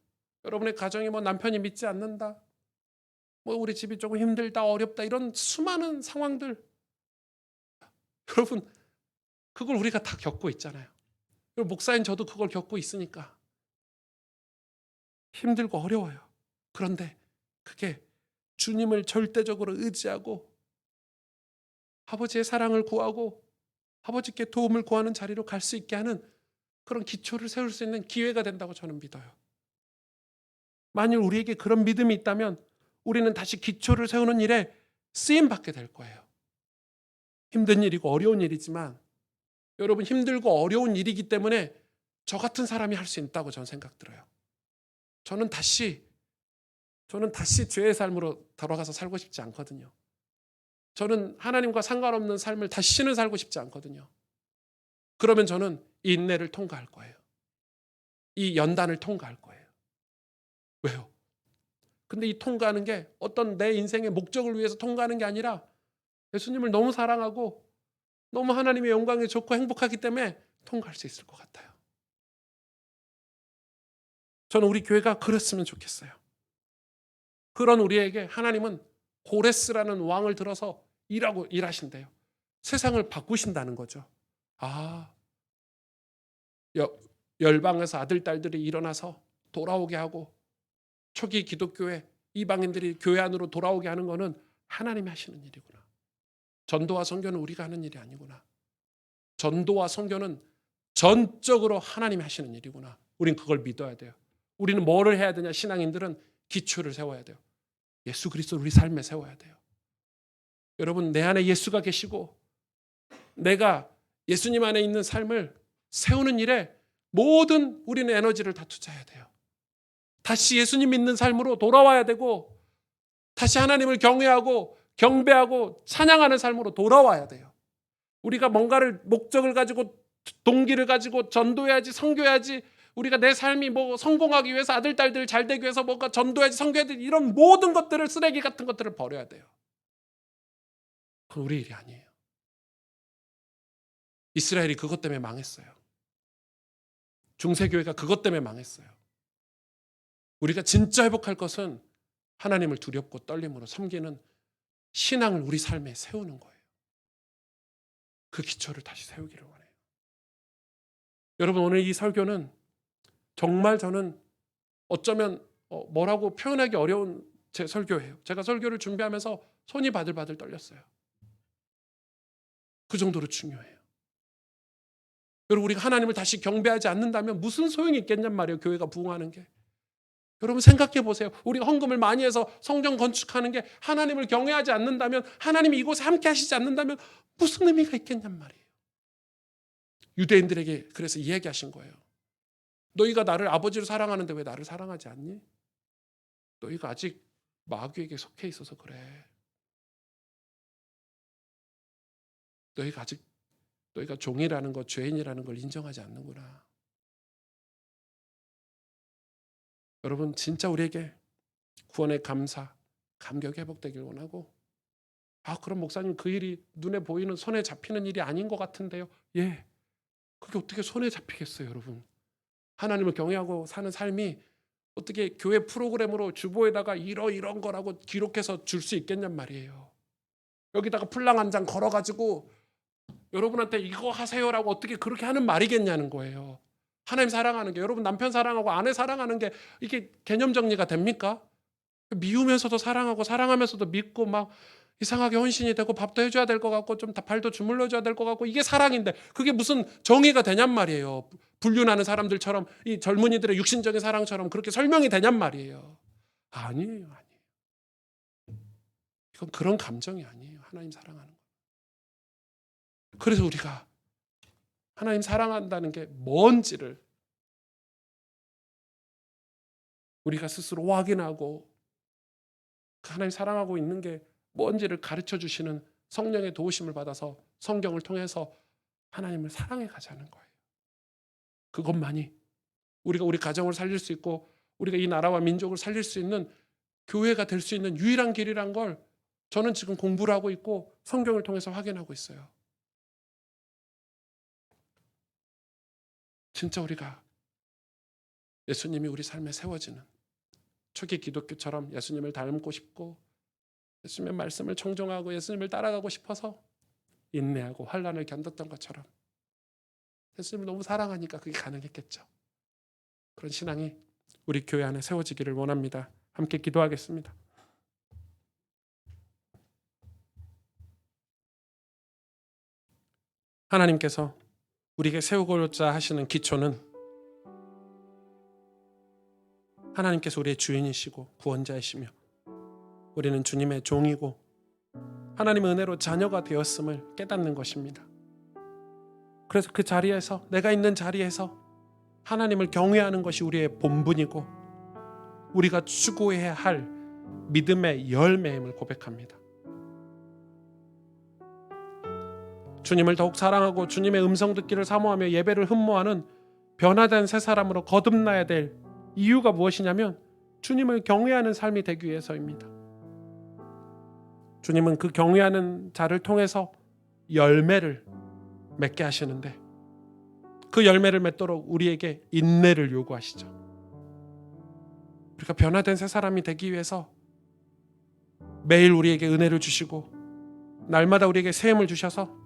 여러분의 가정이 남편이 믿지 않는다. 우리 집이 조금 힘들다, 어렵다 이런 수많은 상황들. 여러분 그걸 우리가 다 겪고 있잖아요. 목사인 저도 그걸 겪고 있으니까 힘들고 어려워요. 그런데 그게 주님을 절대적으로 의지하고 아버지의 사랑을 구하고 아버지께 도움을 구하는 자리로 갈 수 있게 하는 그런 기초를 세울 수 있는 기회가 된다고 저는 믿어요. 만일 우리에게 그런 믿음이 있다면 우리는 다시 기초를 세우는 일에 쓰임받게 될 거예요. 힘든 일이고 어려운 일이지만 여러분 힘들고 어려운 일이기 때문에 저 같은 사람이 할 수 있다고 저는 생각 들어요. 저는 다시 죄의 삶으로 돌아가서 살고 싶지 않거든요. 저는 하나님과 상관없는 삶을 다시는 살고 싶지 않거든요. 그러면 저는 이 인내를 통과할 거예요. 이 연단을 통과할 거예요. 왜요? 근데 이 통과하는 게 어떤 내 인생의 목적을 위해서 통과하는 게 아니라 예수님을 너무 사랑하고 너무 하나님의 영광에 좋고 행복하기 때문에 통과할 수 있을 것 같아요. 저는 우리 교회가 그랬으면 좋겠어요. 그런 우리에게 하나님은 고레스라는 왕을 들어서 일하신대요. 세상을 바꾸신다는 거죠. 열방에서 아들, 딸들이 일어나서 돌아오게 하고 초기 기독교회 이방인들이 교회 안으로 돌아오게 하는 것은 하나님이 하시는 일이구나. 전도와 선교는 우리가 하는 일이 아니구나. 전도와 선교는 전적으로 하나님이 하시는 일이구나. 우린 그걸 믿어야 돼요. 우리는 뭐를 해야 되냐? 신앙인들은 기초를 세워야 돼요. 예수 그리스도를 우리 삶에 세워야 돼요. 여러분 내 안에 예수가 계시고 내가 예수님 안에 있는 삶을 세우는 일에 모든 우리는 에너지를 다 투자해야 돼요. 다시 예수님 믿는 삶으로 돌아와야 되고 다시 하나님을 경외하고 경배하고 찬양하는 삶으로 돌아와야 돼요. 우리가 뭔가를 목적을 가지고 동기를 가지고 전도해야지 선교해야지 우리가 내 삶이 뭐 성공하기 위해서 아들, 딸들 잘 되기 위해서 뭔가 전도해야지, 선교해야지, 이런 모든 것들을, 쓰레기 같은 것들을 버려야 돼요. 그건 우리 일이 아니에요. 이스라엘이 그것 때문에 망했어요. 중세교회가 그것 때문에 망했어요. 우리가 진짜 회복할 것은 하나님을 두렵고 떨림으로 섬기는 신앙을 우리 삶에 세우는 거예요. 그 기초를 다시 세우기를 원해요. 여러분, 오늘 이 설교는 정말 저는 어쩌면 뭐라고 표현하기 어려운 제 설교예요. 제가 설교를 준비하면서 손이 바들바들 떨렸어요. 그 정도로 중요해요. 여러분, 우리가 하나님을 다시 경배하지 않는다면 무슨 소용이 있겠냔 말이에요. 교회가 부흥하는 게. 여러분 생각해 보세요. 우리가 헌금을 많이 해서 성전 건축하는 게 하나님을 경외하지 않는다면, 하나님이 이곳에 함께 하시지 않는다면 무슨 의미가 있겠냔 말이에요. 유대인들에게 그래서 이야기하신 거예요. 너희가 나를 아버지로 사랑하는데 왜 나를 사랑하지 않니? 너희가 아직 마귀에게 속해 있어서 그래. 너희가 종이라는 것, 죄인이라는 걸 인정하지 않는구나. 여러분, 진짜 우리에게 구원의 감사, 감격이 회복되길 원하고, 그럼 목사님 그 일이 눈에 보이는, 손에 잡히는 일이 아닌 것 같은데요. 예, 그게 어떻게 손에 잡히겠어요, 여러분. 하나님을 경외하고 사는 삶이 어떻게 교회 프로그램으로 주보에다가 이런 거라고 기록해서 줄 수 있겠냔 말이에요. 여기다가 풀랑 한 장 걸어가지고 여러분한테 이거 하세요라고 어떻게 그렇게 하는 말이겠냐는 거예요. 하나님 사랑하는 게, 여러분 남편 사랑하고 아내 사랑하는 게 이게 개념 정리가 됩니까? 미우면서도 사랑하고 사랑하면서도 믿고 막 이상하게 헌신이 되고 밥도 해줘야 될 것 같고 좀 발도 주물러줘야 될 것 같고, 이게 사랑인데 그게 무슨 정의가 되냔 말이에요. 불륜하는 사람들처럼, 이 젊은이들의 육신적인 사랑처럼 그렇게 설명이 되냔 말이에요. 아니에요. 이건 그런 감정이 아니에요. 하나님 사랑하는 거. 그래서 우리가 하나님 사랑한다는 게 뭔지를 우리가 스스로 확인하고, 하나님 사랑하고 있는 게 뭔지를 가르쳐 주시는 성령의 도우심을 받아서 성경을 통해서 하나님을 사랑해 가자는 거예요. 그것만이 우리가 우리 가정을 살릴 수 있고 우리가 이 나라와 민족을 살릴 수 있는 교회가 될 수 있는 유일한 길이란 걸 저는 지금 공부를 하고 있고 성경을 통해서 확인하고 있어요. 진짜 우리가 예수님이 우리 삶에 세워지는, 초기 기독교처럼 예수님을 닮고 싶고 예수님의 말씀을 청종하고 예수님을 따라가고 싶어서 인내하고 환난을 견뎠던 것처럼 예수님을 너무 사랑하니까 그게 가능했겠죠. 그런 신앙이 우리 교회 안에 세워지기를 원합니다. 함께 기도하겠습니다. 하나님께서 우리에게 세우고자 하시는 기초는 하나님께서 우리의 주인이시고 구원자이시며 우리는 주님의 종이고 하나님의 은혜로 자녀가 되었음을 깨닫는 것입니다. 그래서 그 자리에서, 내가 있는 자리에서 하나님을 경외하는 것이 우리의 본분이고 우리가 추구해야 할 믿음의 열매임을 고백합니다. 주님을 더욱 사랑하고 주님의 음성 듣기를 사모하며 예배를 흠모하는 변화된 새 사람으로 거듭나야 될 이유가 무엇이냐면 주님을 경외하는 삶이 되기 위해서입니다. 주님은 그 경외하는 자를 통해서 열매를 맺게 하시는데, 그 열매를 맺도록 우리에게 인내를 요구하시죠. 우리가 변화된 새 사람이 되기 위해서 매일 우리에게 은혜를 주시고 날마다 우리에게 세움을 주셔서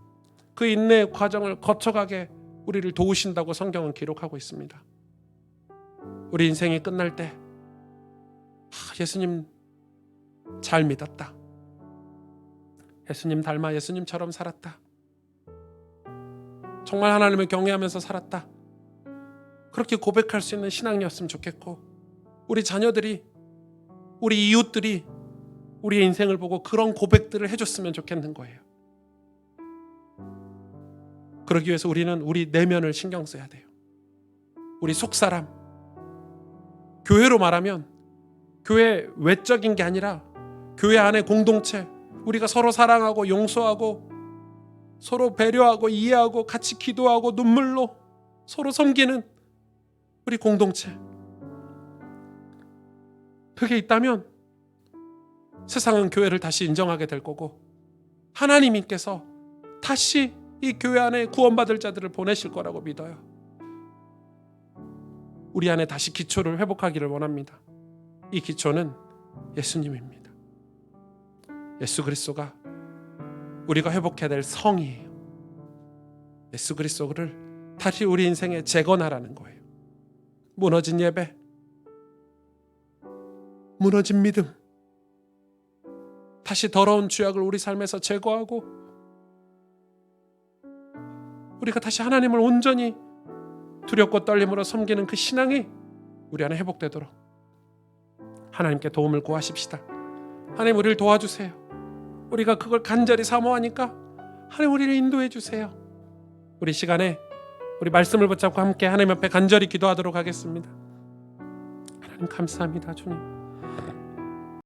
그 인내의 과정을 거쳐가게 우리를 도우신다고 성경은 기록하고 있습니다. 우리 인생이 끝날 때 예수님 잘 믿었다, 예수님 닮아 예수님처럼 살았다, 정말 하나님을 경외하면서 살았다, 그렇게 고백할 수 있는 신앙이었으면 좋겠고, 우리 자녀들이, 우리 이웃들이 우리의 인생을 보고 그런 고백들을 해줬으면 좋겠는 거예요. 그러기 위해서 우리는 우리 내면을 신경 써야 돼요. 우리 속사람, 교회로 말하면 교회 외적인 게 아니라 교회 안의 공동체, 우리가 서로 사랑하고 용서하고 서로 배려하고 이해하고 같이 기도하고 눈물로 서로 섬기는 우리 공동체, 그게 있다면 세상은 교회를 다시 인정하게 될 거고 하나님께서 다시 이 교회 안에 구원받을 자들을 보내실 거라고 믿어요. 우리 안에 다시 기초를 회복하기를 원합니다. 이 기초는 예수님입니다. 예수 그리스도가 우리가 회복해야 될 성이에요. 예수 그리스도를 다시 우리 인생에 재건하라는 거예요. 무너진 예배, 무너진 믿음, 다시 더러운 죄악을 우리 삶에서 제거하고 우리가 다시 하나님을 온전히 두렵고 떨림으로 섬기는 그 신앙이 우리 안에 회복되도록 하나님께 도움을 구하십시다. 하나님, 우리를 도와주세요. 우리가 그걸 간절히 사모하니까 하나님, 우리를 인도해 주세요. 우리 시간에 우리 말씀을 붙잡고 함께 하나님 앞에 간절히 기도하도록 하겠습니다. 하나님 감사합니다. 주님,